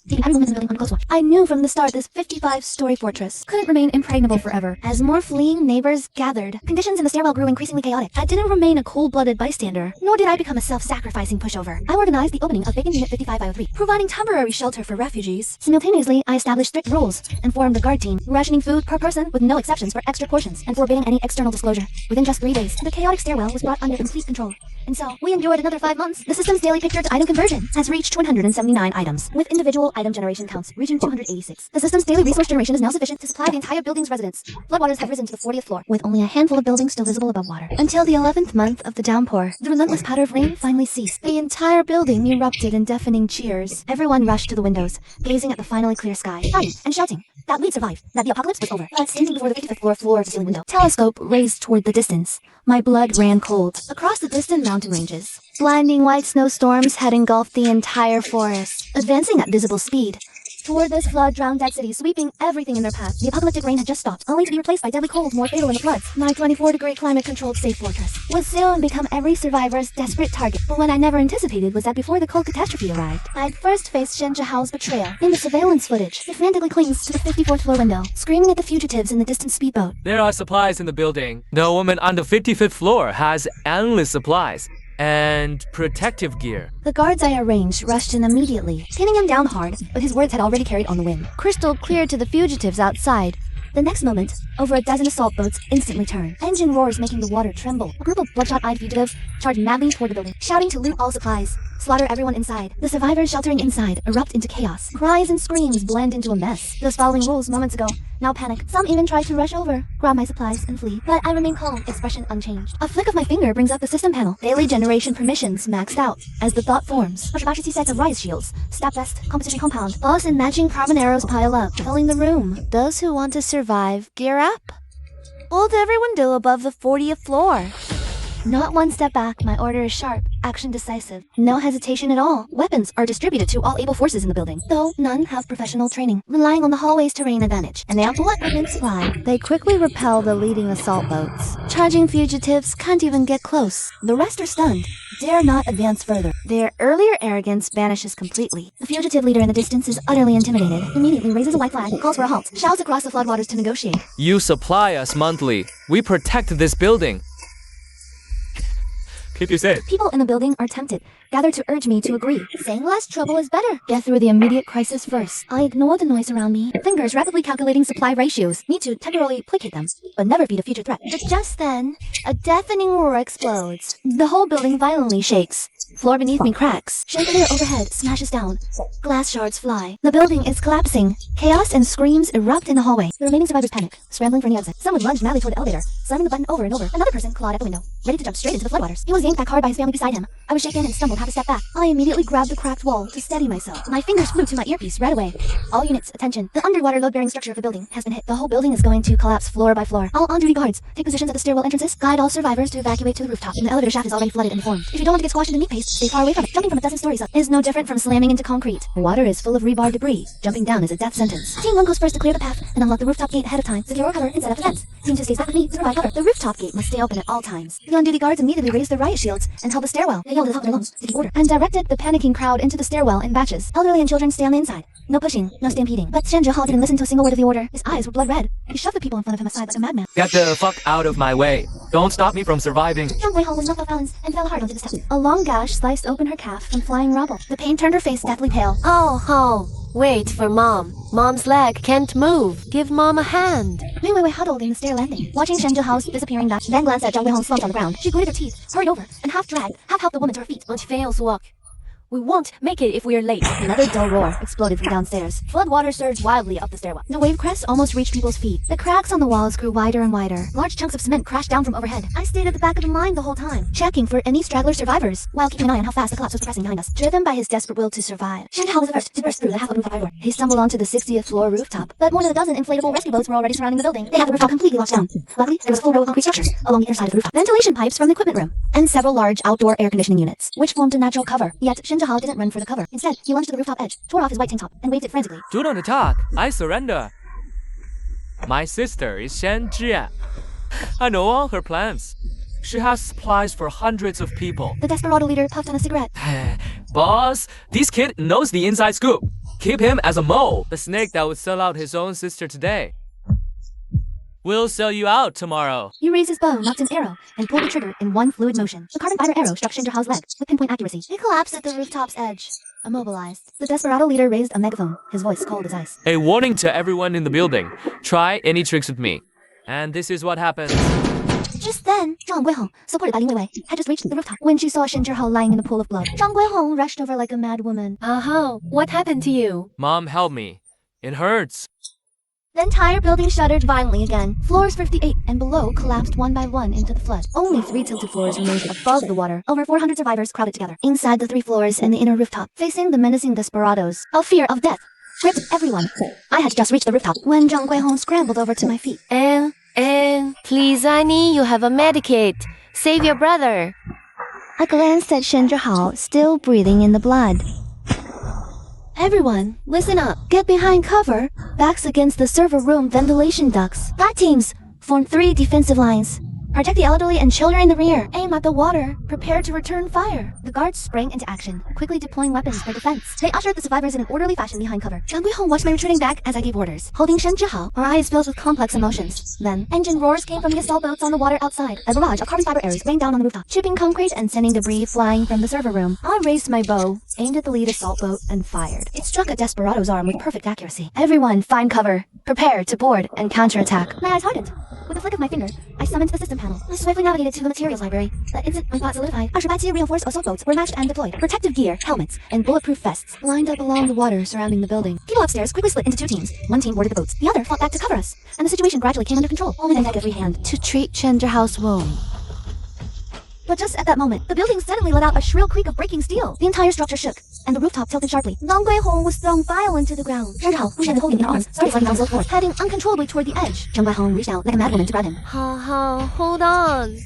Taking every woman in the building on close watch. I knew from the start this 55-story fortress couldn't remain impregnable forever. As more fleeing neighbors gathered, conditions in the stairwell grew increasingly chaotic. I didn't remain a cold-blooded bystander, nor did I become a self-sacrificing pushover. I organized the opening of Bacon Unit 5503, providing temporary shelter for refugees. Simultaneously, I established strict rules and formed a guard team, rationing food per person with no exceptions for extra portions and forbidding any external disclosure. Within just 3 days, the chaotic stairwell was brought under complete control. And so, we endured another 5 months. The system's daily picture to item conversion has reached 179 items, with individual item generation counts reaching 286. The system's daily resource generation is now sufficient to supply the entire building's residents. Floodwaters have risen to the 40th floor, with only a handful of buildings still visible above water. Until the 11th month of the downpour, the relentless patter of rain finally ceased. The entire building erupted in deafening cheers. Everyone rushed to the windows, gazing at the finally clear sky, shouting and shouting that we'd survived, that the apocalypse was over. But standing before the 55th floor-to-ceiling window, telescope raised toward the distance, my blood ran cold. Across the distant mountain ranges, blinding white snowstorms had engulfed the entire forest, advancing at visible speed toward this flood-drowned dead city, sweeping everything in their path. The apocalyptic rain had just stopped, only to be replaced by deadly cold, more fatal than the floods. My 24-degree climate-controlled safe fortress would soon become every survivor's desperate target. But what I never anticipated was that before the cold catastrophe arrived, I'd first face Shen Zhihao's betrayal. In the surveillance footage, he frantically clings to the 54th floor window, screaming at the fugitives in the distant speedboat. There are supplies in the building. The woman on the 55th floor has endless supplies and protective gear. The guards I arranged rushed in immediately, pinning him down hard, but his words had already carried on the wind. Crystal clear to the fugitives outside. The next moment, over a dozen assault boats instantly turned, engine roars making the water tremble. A group of bloodshot-eyed fugitives charged madly toward the building, shouting to loot all supplies, slaughter everyone inside. The survivors sheltering inside erupt into chaos. Cries and screams blend into a mess. Those following rules moments ago now panic. Some even try to rush over, grab my supplies, and flee. But I remain calm, expression unchanged. A flick of my finger brings up the system panel. Daily generation permissions maxed out. As the thought forms, Matrixy sets of rise shields, stab vest, composition compound, boss and matching carbon arrows pile up, filling the room. Those who want to survive, gear up. Hold every window above the 40th floor. Not one step back, my order is sharp, action decisive. No hesitation at all. Weapons are distributed to all able forces in the building, though none have professional training, relying on the hallway's terrain advantage, and the ample equipment supply. They quickly repel the leading assault boats. Charging fugitives can't even get close. The rest are stunned, dare not advance further. Their earlier arrogance vanishes completely. The fugitive leader in the distance is utterly intimidated, immediately raises a white flag, calls for a halt, shouts across the floodwaters to negotiate. You supply us monthly. We protect this building. Keep you safe. People in the building are tempted, gather to urge me to agree, saying less trouble is better. Get through the immediate crisis first. I ignore the noise around me, fingers rapidly calculating supply ratios, need to temporarily placate them, but never feed a future threat. But just then, a deafening roar explodes. The whole building violently shakes. Floor beneath me cracks. Chandelier overhead smashes down. Glass shards fly. The building is collapsing. Chaos and screams erupt in the hallway. The remaining survivors panic, scrambling for the exit. Someone lunged madly toward the elevator, slamming the button over and over. Another person clawed at the window, ready to jump straight into the floodwaters. He was yanked back hard by his family beside him. I was shaken and stumbled half a step back. I immediately grabbed the cracked wall to steady myself. My fingers flew to my earpiece right away. All units, attention. The underwater load-bearing structure of the building has been hit. The whole building is going to collapse floor by floor. All on-duty guards, take positions at the stairwell entrances. Guide all survivors to evacuate to the rooftop. The elevator shaft is already flooded and deformed. If you don't want to get squashed into meat paste, stay far away from it. Jumping from a dozen stories up is no different from slamming into concrete. The water is full of rebar debris. Jumping down is a death sentence. Team 1 goes first to clear the path and unlock the rooftop gate ahead of time. Secure cover inside of the fence. Team 2 stays back with me to provide cover. The rooftop gate must stay open at all times. The on-duty guards immediately raised their riot shields and held the stairwell. They yelled at the top of their lungs to keep order and directed the panicking crowd into the stairwell in batches. Elderly and children stay on the inside. No pushing, no stampeding. But Shen Zhihao didn't listen to a single word of the order. His eyes were blood red. He shoved the people in front of him aside like a madman. Get the fuck out of my way. Don't stop me from surviving. Zhang Guihong was knocked off balance and fell hard onto the step. A long gash sliced open her calf from flying rubble. The pain turned her face deathly pale. Oh, wait for Mom. Mom's leg can't move. Give Mom a hand. Wei Wei huddled in the stair landing, watching Shen Zhihao's disappearing back, then glanced at Zhang Guihong slumped on the ground. She gritted her teeth, hurried over, and half dragged, half helped the woman to her feet. On fails walk. We won't make it if we are late. Another dull roar exploded from downstairs. Flood water surged wildly up the stairwell. The wave crest almost reached people's feet. The cracks on the walls grew wider and wider. Large chunks of cement crashed down from overhead. I stayed at the back of the line the whole time, checking for any straggler survivors, while keeping an eye on how fast the collapse was progressing behind us. Driven by his desperate will to survive, Shen Zhihao was the first to burst through the half-open fire door. He stumbled onto the 60th floor rooftop, but more than a dozen inflatable rescue boats were already surrounding the building. They had the rooftop completely locked down. Luckily, there was a full row of concrete structures along the inner side of the rooftop. Ventilation pipes from the equipment room, and several large outdoor air conditioning units, which formed a natural cover. Yet, Shen Zhihao didn't run for the cover. Instead, he lunged to the rooftop edge, tore off his white tank top, and waved it frantically. Do not attack. I surrender. My sister is Shen Zhian. I know all her plans. She has supplies for hundreds of people. The desperado leader puffed on a cigarette. Boss, this kid knows the inside scoop. Keep him as a mole. The snake that would sell out his own sister today will sell you out tomorrow. He raised his bow, knocked an arrow, and pulled the trigger in one fluid motion. The carbon fiber arrow struck Shen Zhihao's leg with pinpoint accuracy. He collapsed at the rooftop's edge, immobilized. The desperado leader raised a megaphone, his voice cold as ice. A warning to everyone in the building. Try any tricks with me. And this is what happens. Just then, Zhang Guihong, supported by Lin Weiwei, had just reached the rooftop when she saw Shen Zhihao lying in a pool of blood. Zhang Guihong rushed over like a mad woman. What happened to you? Mom, help me. It hurts. The entire building shuddered violently again. Floors 58 and below collapsed one by one into the flood. Only 3 tilted floors remained above the water. Over 400 survivors crowded together. Inside the 3 floors and the inner rooftop, facing the menacing desperados, a fear of death gripped everyone. I had just reached the rooftop when Zhang Guihong scrambled over to my feet. And please, Annie, you have a medikit. Save your brother. I glanced at Shen Zhihao, still breathing in the blood. Everyone, listen up. Get behind cover. Backs against the server room ventilation ducts. Guard teams, form 3 defensive lines. Protect the elderly and children in the rear. Aim at the water. Prepare to return fire. The guards sprang into action, quickly deploying weapons for defense. They ushered the survivors in an orderly fashion behind cover. Zhang Guihong watched my retreating back as I gave orders, holding Shen Zhihao, our eyes filled with complex emotions. Then, engine roars came from the assault boats on the water outside. A barrage of carbon fiber arrows rained down on the rooftop, chipping concrete and sending debris flying from the server room. I raised my bow, aimed at the lead assault boat, and fired. It struck a desperado's arm with perfect accuracy. Everyone, find cover. Prepare to board and counterattack. My eyes hardened. With a flick of my finger, I summoned the system panel. I swiftly navigated to the materials library. The instant my thought solidified, our Shibatsu reinforced assault boats were matched and deployed. Protective gear, helmets, and bulletproof vests lined up along the water surrounding the building. People upstairs quickly split into 2 teams. One team boarded the boats, the other fought back to cover us, and the situation gradually came under control. Only then had every hand to treat Shen Zhihao's wound. But just at that moment, the building suddenly let out a shrill creak of breaking steel. The entire structure shook, and the rooftop tilted sharply. Zhang Guihong was thrown violent to the ground. Shen Zhihao, who she had been holding in her arms, started sliding down the floor, heading uncontrollably toward the edge. Zhang Guihong reached out like a madwoman to grab him. Hold on.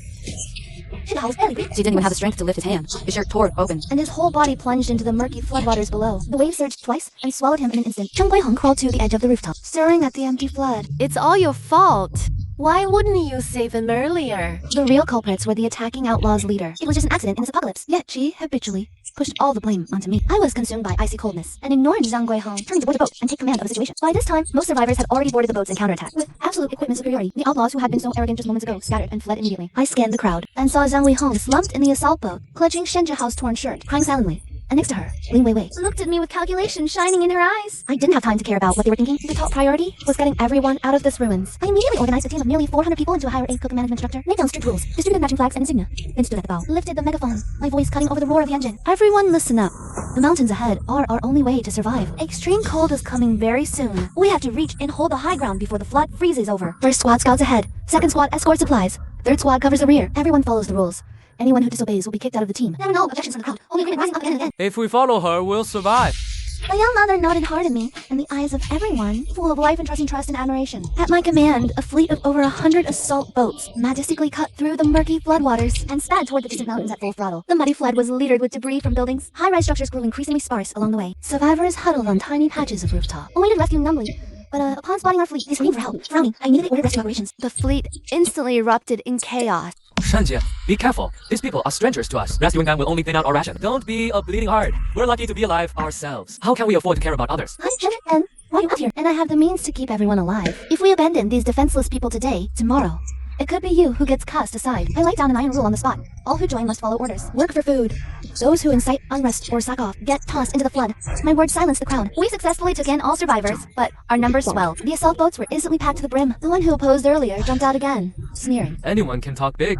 Shindahao's barely breathing. She didn't even have the strength to lift his hand. His shirt tore open. And his whole body plunged into the murky floodwaters below. The wave surged twice and swallowed him in an instant. Zhang Guihong crawled to the edge of the rooftop, staring at the empty flood. It's all your fault. Why wouldn't you save him earlier? The real culprits were the attacking outlaws' leader. It was just an accident in this apocalypse. Yet she habitually pushed all the blame onto me. I was consumed by icy coldness and ignored Zhang Guihong, turning to board the boat and take command of the situation. By this time, most survivors had already boarded the boats and counterattacked. With absolute equipment superiority, the outlaws who had been so arrogant just moments ago scattered and fled immediately. I scanned the crowd and saw Zhang Guihong slumped in the assault boat, clutching Shen Jihao's torn shirt, crying silently. And next to her, Ling Wei looked at me with calculation shining in her eyes. I didn't have time to care about what they were thinking. The top priority was getting everyone out of this ruins. I immediately organized a team of nearly 400 people into a higher aid cooking management structure, laid down strict rules, distributed matching flags and insignia, then stood at the bow, lifted the megaphone, my voice cutting over the roar of the engine. Everyone listen up. The mountains ahead are our only way to survive. Extreme cold is coming very soon. We have to reach and hold the high ground before the flood freezes over. First squad scouts ahead. Second squad escorts supplies. Third squad covers the rear. Everyone follows the rules. Anyone who disobeys will be kicked out of the team. There were no objections from the crowd, only agreement rising up again and again. If we follow her, we'll survive. My young mother nodded hard at me, and the eyes of everyone full of life and trust and admiration. At my command, a fleet of over 100 assault boats majestically cut through the murky floodwaters and sped toward the distant mountains at full throttle. The muddy flood was littered with debris from buildings. High-rise structures grew increasingly sparse along the way. Survivors huddled on tiny patches of rooftop, awaited rescue numbly. But upon spotting our fleet, they screamed for help. Frowning, I immediately ordered rescue operations. The fleet instantly erupted in chaos. Shanjie, be careful. These people are strangers to us. Rescuing them will only thin out our ration. Don't be a bleeding heart. We're lucky to be alive ourselves. How can we afford to care about others? I'm Shen, and why are you out here? And I have the means to keep everyone alive. If we abandon these defenseless people today, tomorrow, it could be you who gets cast aside. I laid down an iron rule on the spot. All who join must follow orders. Work for food. Those who incite unrest or sack off get tossed into the flood. My word silenced the crowd. We successfully took in all survivors, but our numbers swelled. The assault boats were instantly packed to the brim. The one who opposed earlier jumped out again, sneering. Anyone can talk big.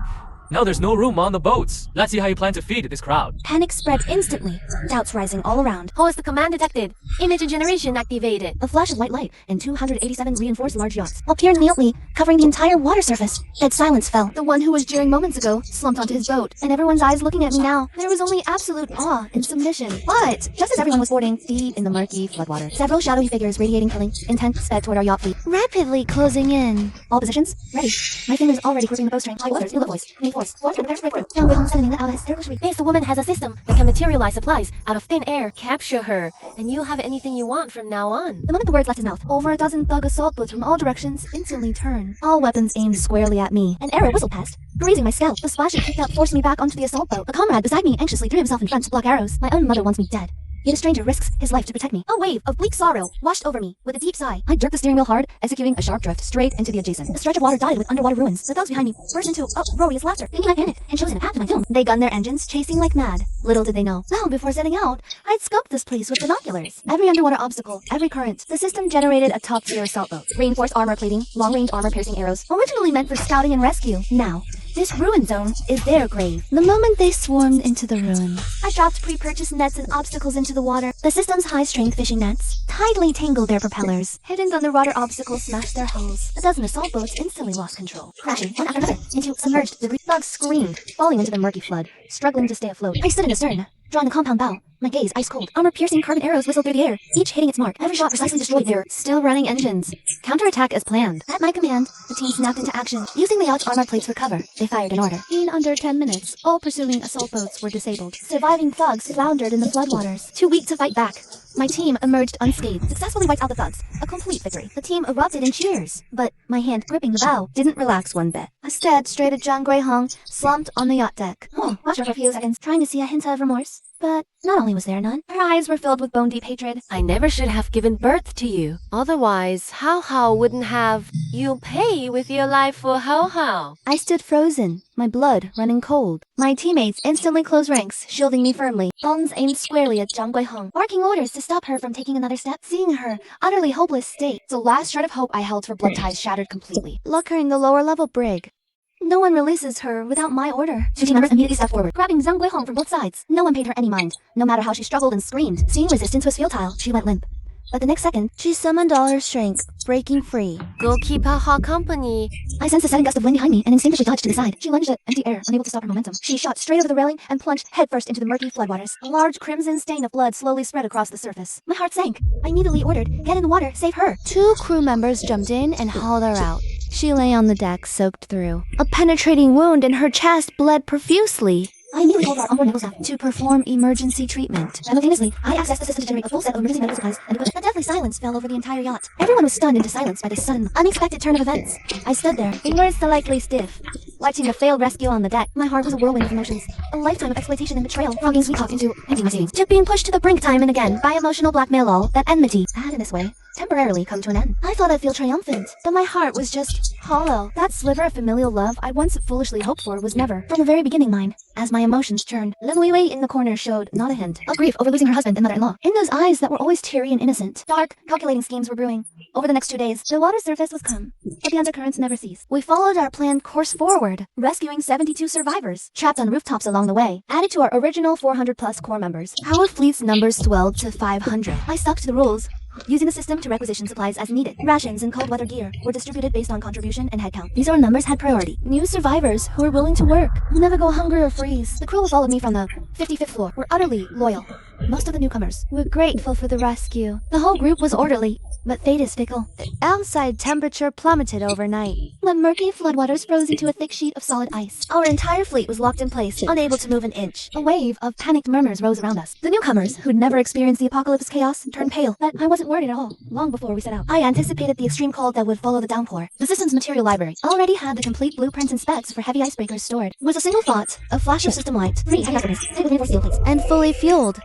Now there's no room on the boats. Let's see how you plan to feed this crowd. Panic spread instantly, doubts rising all around. Host the command detected. Image generation activated. A flash of white light and 287 reinforced large yachts appeared neatly, covering the entire water surface. Dead silence fell. The one who was jeering moments ago slumped onto his boat, and everyone's eyes looking at me now. There was only absolute awe and submission. But just as everyone was boarding deep in the murky floodwater, several shadowy figures radiating killing intent sped toward our yacht fleet, rapidly closing in. All positions ready. My fingers already gripping the bowstring. High waters, ill voice, main force, force, prepare to break through. Young Guihong suddenly let out a hysterical shriek. This woman has a system that can materialize supplies out of thin air. Capture her, and you'll have anything you want from now on. The moment the words left his mouth, over a dozen thug assault boats from all directions instantly turned, all weapons aimed squarely at me. An arrow whistled past, grazing my scalp. The splash it kicked out forced me back onto the assault boat. A comrade beside me anxiously threw himself in front to block arrows. My own mother wants me dead. Yet a stranger risks his life to protect me. A wave of bleak sorrow washed over me with a deep sigh. I jerked the steering wheel hard, executing a sharp drift straight into the adjacent. The stretch of water dotted with underwater ruins. The thugs behind me burst into uproarious laughter, thinking I panicked and chosen a path to my doom. They gunned their engines, chasing like mad. Little did they know. Well, before setting out, I'd scoped this place with binoculars. Every underwater obstacle, every current. The system generated a top-tier assault boat. Reinforced armor plating, long-range armor-piercing arrows, originally meant for scouting and rescue. Now, this ruin zone is their grave. The moment they swarmed into the ruins, I dropped pre-purchased nets and obstacles into the water. The system's high-strength fishing nets tidily tangled their propellers. Hidden underwater obstacles smashed their hulls. A dozen assault boats instantly lost control, crashing one after another into submerged debris. Thugs screamed, falling into the murky flood, struggling to stay afloat. I stood in the stern, drawing the compound bow, my gaze ice cold. Armor-piercing carbon arrows whistled through the air, each hitting its mark. Every shot precisely destroyed their still-running engines. Counterattack as planned. At my command, the team snapped into action. Using the yacht's armor plates for cover, they fired an order. In under 10 minutes, all pursuing assault boats were disabled. Surviving thugs floundered in the floodwaters. Too weak to fight back, my team emerged unscathed, successfully wiped out the thugs. A complete victory. The team erupted in cheers, but my hand gripping the bow didn't relax one bit. I stared straight at Zhang Guihong, slumped on the yacht deck. Watched her for a few seconds, trying to see a hint of remorse. But not only was there none, her eyes were filled with bone-deep hatred. I never should have given birth to you. Otherwise, Hao Hao wouldn't have. You'll pay with your life for Hao Hao. I stood frozen, my blood running cold. My teammates instantly closed ranks, shielding me firmly. Guns aimed squarely at Zhang Guihong, barking orders to stop her from taking another step. Seeing her utterly hopeless state, the last shred of hope I held for blood ties shattered completely. Lock her in the lower-level brig. No one releases her without my order. Two team members immediately stepped forward, grabbing Zhang Guihong from both sides. No one paid her any mind. No matter how she struggled and screamed, seeing resistance was futile, she went limp. But the next second, she summoned all her strength, breaking free. Go keep Hao Hao company. I sensed a sudden gust of wind behind me and instinctively dodged to the side. She lunged at empty air, unable to stop her momentum. She shot straight over the railing and plunged headfirst into the murky floodwaters. A large crimson stain of blood slowly spread across the surface. My heart sank. I immediately ordered, get in the water, save her. 2 crew members jumped in and hauled her out. She lay on the deck, soaked through. A penetrating wound in her chest bled profusely. I immediately told our onboard medical staff to perform emergency treatment. Simultaneously, I accessed the system to generate a full set of emergency medical supplies and equipment. A deathly silence fell over the entire yacht. Everyone was stunned into silence by this sudden, unexpected turn of events. I stood there, fingers slightly stiff, watching the failed rescue on the deck. My heart was a whirlwind of emotions. A lifetime of exploitation and betrayal, from being sweet-talked into emptying my savings, to being pushed to the brink time and again by emotional blackmail. All that enmity had in this way temporarily come to an end. I thought I'd feel triumphant, but my heart was just hollow. That sliver of familial love I'd once foolishly hoped for was never, from the very beginning, mine. As my emotions churned, Lin Weiwei in the corner showed not a hint of grief over losing her husband and mother-in-law. In those eyes that were always teary and innocent, dark, calculating schemes were brewing. Over the next 2 days, the water's surface was calm, but the undercurrents never ceased. We followed our planned course forward, rescuing 72 survivors, trapped on rooftops along the way, added to our original 400-plus core members. Our fleet's numbers swelled to 500. I stuck to the rules, using the system to requisition supplies as needed. Rations and cold weather gear were distributed based on contribution and headcount. These are numbers had priority. New survivors who were willing to work, who never go hungry or freeze. The crew who followed me from the 55th floor were utterly loyal. Most of the newcomers were grateful for the rescue. The whole group was orderly, but fate is fickle. The outside temperature plummeted overnight. The murky floodwaters froze into a thick sheet of solid ice. Our entire fleet was locked in place, unable to move an inch. A wave of panicked murmurs rose around us. The newcomers, who'd never experienced the apocalypse chaos, turned pale, but I wasn't worried at all. Long before we set out, I anticipated the extreme cold that would follow the downpour. The system's material library already had the complete blueprints and specs for heavy icebreakers stored. With a single thought, a flash of system light, 3 heavy icebreakers, fitted with reinforced steel plates, and fully fueled,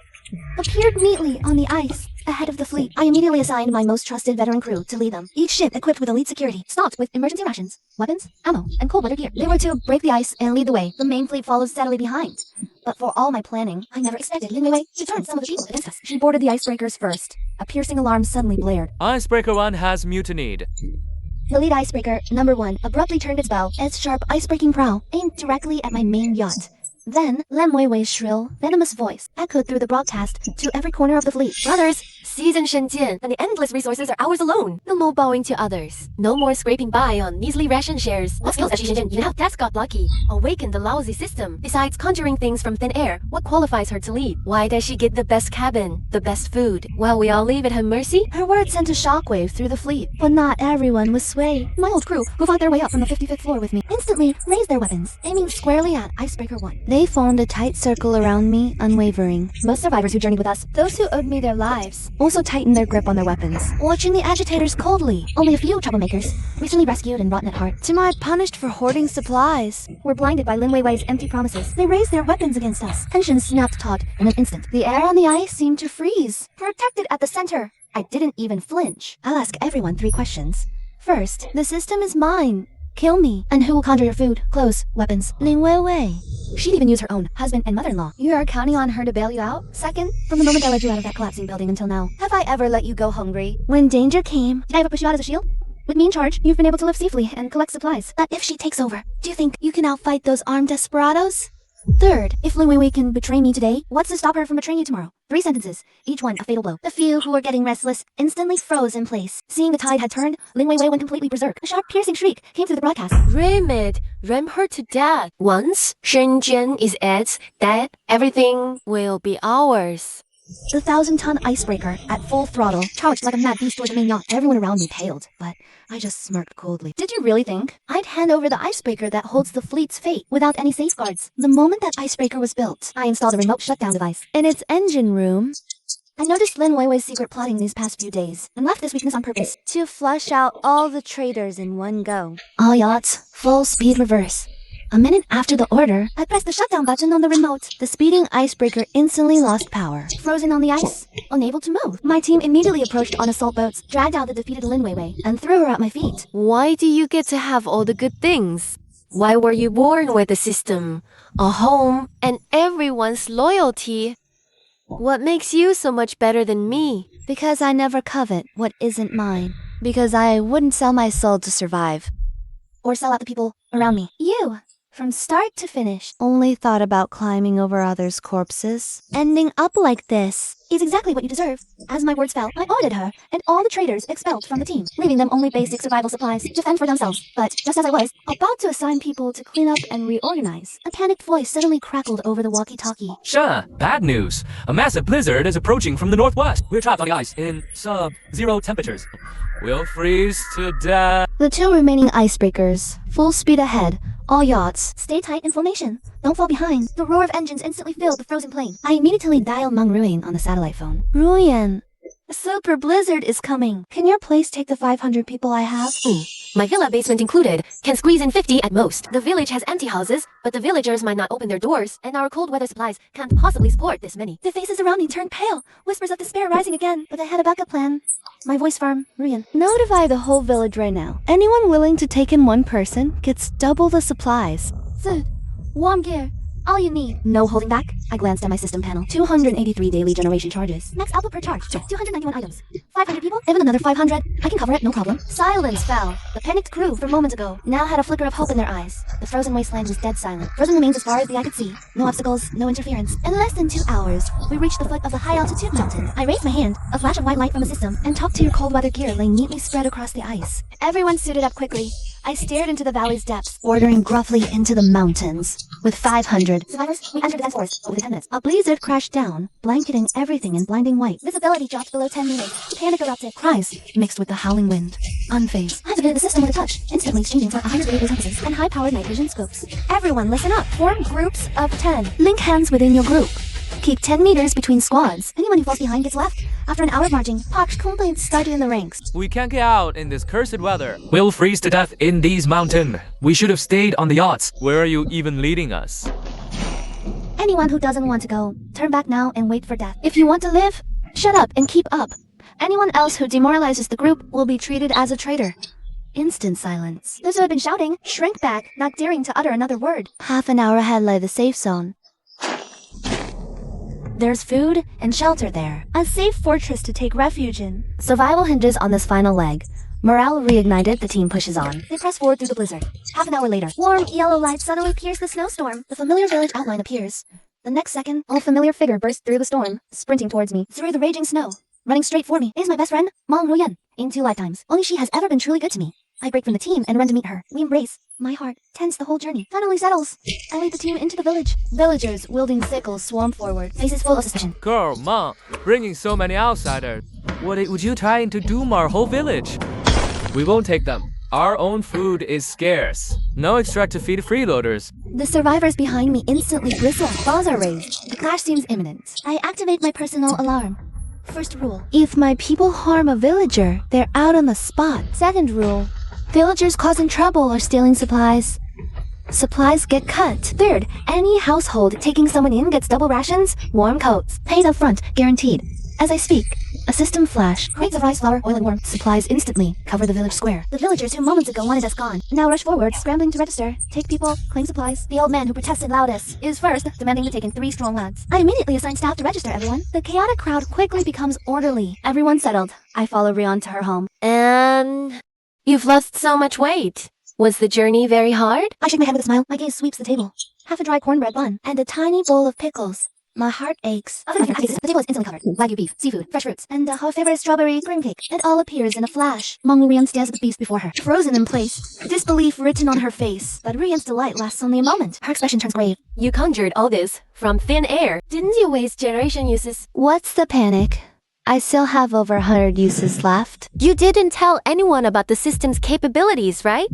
appeared neatly on the ice ahead of the fleet. I immediately assigned my most trusted veteran crew to lead them. Each ship equipped with elite security, stocked with emergency rations, weapons, ammo, and cold weather gear. They were to break the ice and lead the way. The main fleet followed steadily behind. But for all my planning, I never expected Lin Weiwei to turn some of the people against us. She boarded the icebreakers first. A piercing alarm suddenly blared. Icebreaker 1 has mutinied. The lead icebreaker, number 1, abruptly turned its bow, its sharp ice-breaking prow aimed directly at my main yacht. Then, Lin Weiwei's shrill, venomous voice echoed through the broadcast to every corner of the fleet. Brothers, season Shenzhen, and the endless resources are ours alone. No more bowing to others. No more scraping by on measly ration shares. What skills does Shenzhen even have? That's got lucky. Awaken the lousy system. Besides conjuring things from thin air, what qualifies her to lead? Why does she get the best cabin, the best food, while we all leave at her mercy? Her words sent a shockwave through the fleet, but not everyone was swayed. My old crew, who fought their way up from the 55th floor with me, instantly raised their weapons, aiming squarely at Icebreaker 1. They formed a tight circle around me, unwavering. Most survivors who journeyed with us, those who owed me their lives, also tightened their grip on their weapons, watching the agitators coldly. Only a few troublemakers, recently rescued and rotten at heart, to my punished for hoarding supplies, were blinded by Lin Weiwei's empty promises. They raised their weapons against us. Tension snapped taut in an instant. The air on the ice seemed to freeze. Protected at the center, I didn't even flinch. I'll ask everyone 3 questions. First, the system is mine. Kill me. And who will conjure your food, clothes, weapons? Lin Weiwei. She'd even use her own husband and mother-in-law. You are counting on her to bail you out? Second, from the moment I led you out of that collapsing building until now, have I ever let you go hungry? When danger came, did I ever push you out as a shield? With me in charge, you've been able to live safely and collect supplies. But if she takes over, do you think you can outfight those armed desperados? Third, if Lin Weiwei can betray me today, what's to stop her from betraying you tomorrow? 3 sentences, each one a fatal blow. The few who were getting restless instantly froze in place. Seeing the tide had turned, Lin Weiwei went completely berserk. A sharp, piercing shriek came through the broadcast. Ram it. Ram her to death. Once Shenzhen is Ed's dead, everything will be ours. The 1,000-ton icebreaker, at full throttle, charged like a mad beast toward the main yacht. Everyone around me paled, but I just smirked coldly. Did you really think I'd hand over the icebreaker that holds the fleet's fate without any safeguards? The moment that icebreaker was built, I installed a remote shutdown device in its engine room. I noticed Lin Weiwei's secret plotting these past few days, and left this weakness on purpose to flush out all the traitors in one go. All yachts, full speed reverse. A minute after the order, I pressed the shutdown button on the remote. The speeding icebreaker instantly lost power. Frozen on the ice, unable to move. My team immediately approached on assault boats, dragged out the defeated Lin Weiwei, and threw her at my feet. Why do you get to have all the good things? Why were you born with a system, a home, and everyone's loyalty? What makes you so much better than me? Because I never covet what isn't mine. Because I wouldn't sell my soul to survive. Or sell out the people around me. You, from start to finish, only thought about climbing over others' corpses. Ending up like this. is exactly what you deserve. As my words fell, I audited her, and all the traitors expelled from the team, leaving them only basic survival supplies to fend for themselves. But just as I was about to assign people to clean up and reorganize, a panicked voice suddenly crackled over the walkie-talkie. Sure, bad news. A massive blizzard is approaching from the northwest. We're trapped on the ice in sub-zero temperatures. We'll freeze to death. The two remaining icebreakers, full speed ahead. All yachts, stay tight in formation. Don't fall behind. The roar of engines instantly filled the frozen plain. I immediately dialed Mang Ruyen on the satellite phone. Ruyen, a super blizzard is coming. Can your place take the 500 people I have? My villa basement included can squeeze in 50 at most. The village has empty houses, but the villagers might not open their doors, and our cold weather supplies can't possibly support this many. The faces around me turned pale, whispers of despair rising again. But I had a backup plan. My voice firm, Ruyen. Notify the whole village right now. Anyone willing to take in one person gets double the supplies. Food, warm gear, all you need. No holding back. I glanced at my system panel. 283 daily generation charges. Max output per charge, 291 items. 500 people, even another 500. I can cover it, no problem. Silence fell. The panicked crew from moments ago now had a flicker of hope in their eyes. The frozen wasteland was dead silent. Frozen remains as far as the eye could see. No obstacles, no interference. In less than 2 hours, we reached the foot of the high-altitude mountain. I raised my hand, a flash of white light from the system, and talked to your cold weather gear lay neatly spread across the ice. Everyone suited up quickly. I stared into the valley's depths, ordering gruffly into the mountains. With 500 survivors, we entered the dense forest over 10 minutes. A blizzard crashed down, blanketing everything in blinding white. Visibility dropped below 10 meters. Panic erupted. Cries mixed with the howling wind. Unfazed, I activated the system with a touch, instantly exchanging for 100 radio compasses and high-powered night vision scopes. Everyone listen up. Form groups of 10. Link hands within your group. Keep 10 meters between squads. Anyone who falls behind gets left. After an hour of marching, pox complaints started in the ranks. We can't get out in this cursed weather. We'll freeze to death in these mountains. We should have stayed on the yachts. Where are you even leading us? Anyone who doesn't want to go, turn back now and wait for death. If you want to live, shut up and keep up. Anyone else who demoralizes the group will be treated as a traitor. Instant silence. Those who had been shouting shrank back, not daring to utter another word. Half an hour ahead lay the safe zone. There's food and shelter there. A safe fortress to take refuge in. Survival hinges on this final leg. Morale reignited, the team pushes on. They press forward through the blizzard. Half an hour later, warm yellow light suddenly pierce the snowstorm. The familiar village outline appears. The next second, a familiar figure bursts through the storm, sprinting towards me. Through the raging snow. Running straight for me is my best friend, Mang Ruyen. In 2 lifetimes, only she has ever been truly good to me. I break from the team and run to meet her. We embrace. My heart, tense the whole journey, finally settles. I lead the team into the village. Villagers wielding sickles swarm forward, faces full of suspicion. Girl, Mom, bringing so many outsiders. Would you trying to doom our whole village? We won't take them. Our own food is scarce. No extract to feed freeloaders. The survivors behind me instantly bristle. Balls are raised. The clash seems imminent. I activate my personal alarm. First rule, if my people harm a villager, they're out on the spot. Second rule, villagers causing trouble or stealing supplies, supplies get cut. Third, any household taking someone in gets double rations, warm coats, paid up front, guaranteed. As I speak, a system flash, crates of rice, flour, oil, and worm, supplies instantly cover the village square. The villagers who moments ago wanted us gone now rush forward, scrambling to register, take people, claim supplies. The old man who protested loudest is first, demanding to take in 3 strong lads. I immediately assign staff to register everyone. The chaotic crowd quickly becomes orderly. Everyone settled. I follow Rion to her home. And you've lost so much weight. Was the journey very hard? I shake my head with a smile. My gaze sweeps the table. Half a dry cornbread bun and a tiny bowl of pickles. My heart aches. The table is instantly covered. Wagyu beef, seafood, fresh fruits, and her favorite strawberry cream cake. It all appears in a flash. Mang Ruyen stares at the feast before her, frozen in place, disbelief written on her face. But Ruyen's delight lasts only a moment. Her expression turns grave. You conjured all this from thin air. Didn't you waste generation uses? What's the panic? I still have over 100 uses left. You didn't tell anyone about the system's capabilities, right?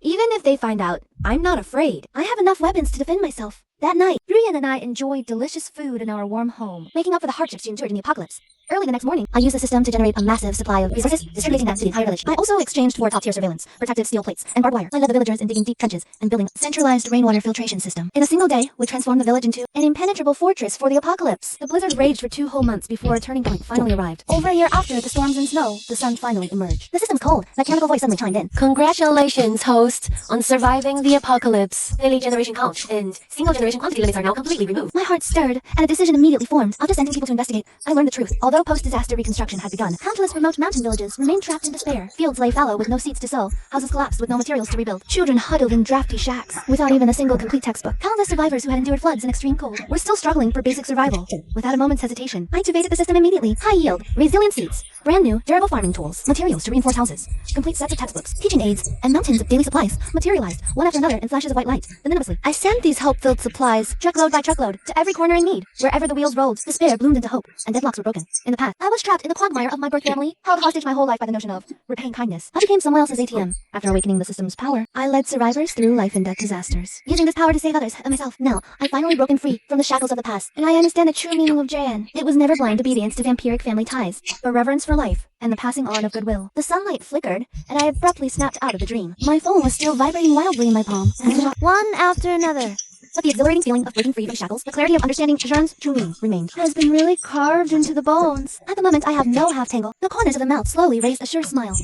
Even if they find out, I'm not afraid. I have enough weapons to defend myself. That night, Ruyen and I enjoyed delicious food in our warm home, making up for the hardships she endured in the apocalypse. Early the next morning, I used the system to generate a massive supply of resources, distributing them to the entire village. I also exchanged for top-tier surveillance, protective steel plates, and barbed wire. I led the villagers in digging deep trenches and building a centralized rainwater filtration system. In a single day, we transformed the village into an impenetrable fortress for the apocalypse. The blizzard raged for 2 whole months before a turning point finally arrived. Over a year after the storms and snow, the sun finally emerged. The system's cold. That chemical voice suddenly chimed in. Congratulations, host, on surviving the apocalypse. Daily generation count and single generation quantity limits are now completely removed. My heart stirred, and a decision immediately formed. After sending people to investigate, I learned the truth. All Although post-disaster reconstruction had begun, countless remote mountain villages remained trapped in despair. Fields lay fallow with no seeds to sow, houses collapsed with no materials to rebuild. Children huddled in drafty shacks, without even a single complete textbook. Countless survivors who had endured floods and extreme cold were still struggling for basic survival. Without a moment's hesitation, I activated the system immediately. High yield, resilient seeds, brand new, durable farming tools, materials to reinforce houses, complete sets of textbooks, teaching aids, and mountains of daily supplies materialized, one after another in flashes of white light, anonymously. I sent these hope-filled supplies, truckload by truckload, to every corner in need. Wherever the wheels rolled, despair bloomed into hope, and deadlocks were broken. In the past, I was trapped in the quagmire of my birth family, held hostage my whole life by the notion of repaying kindness. I became someone else's ATM. After awakening the system's power, I led survivors through life and death disasters, using this power to save others and myself. Now, I've finally broken free from the shackles of the past, and I understand the true meaning of Jan. It was never blind obedience to vampiric family ties, but reverence for life and the passing on of goodwill. The sunlight flickered, and I abruptly snapped out of the dream. My phone was still vibrating wildly in my palm. One after another. But the exhilarating feeling of breaking free from shackles, the clarity of understanding Jean's true meaning remained. Has been really carved into the bones. At the moment, I have no half-tangle. The corners of the mouth slowly raised a sure smile.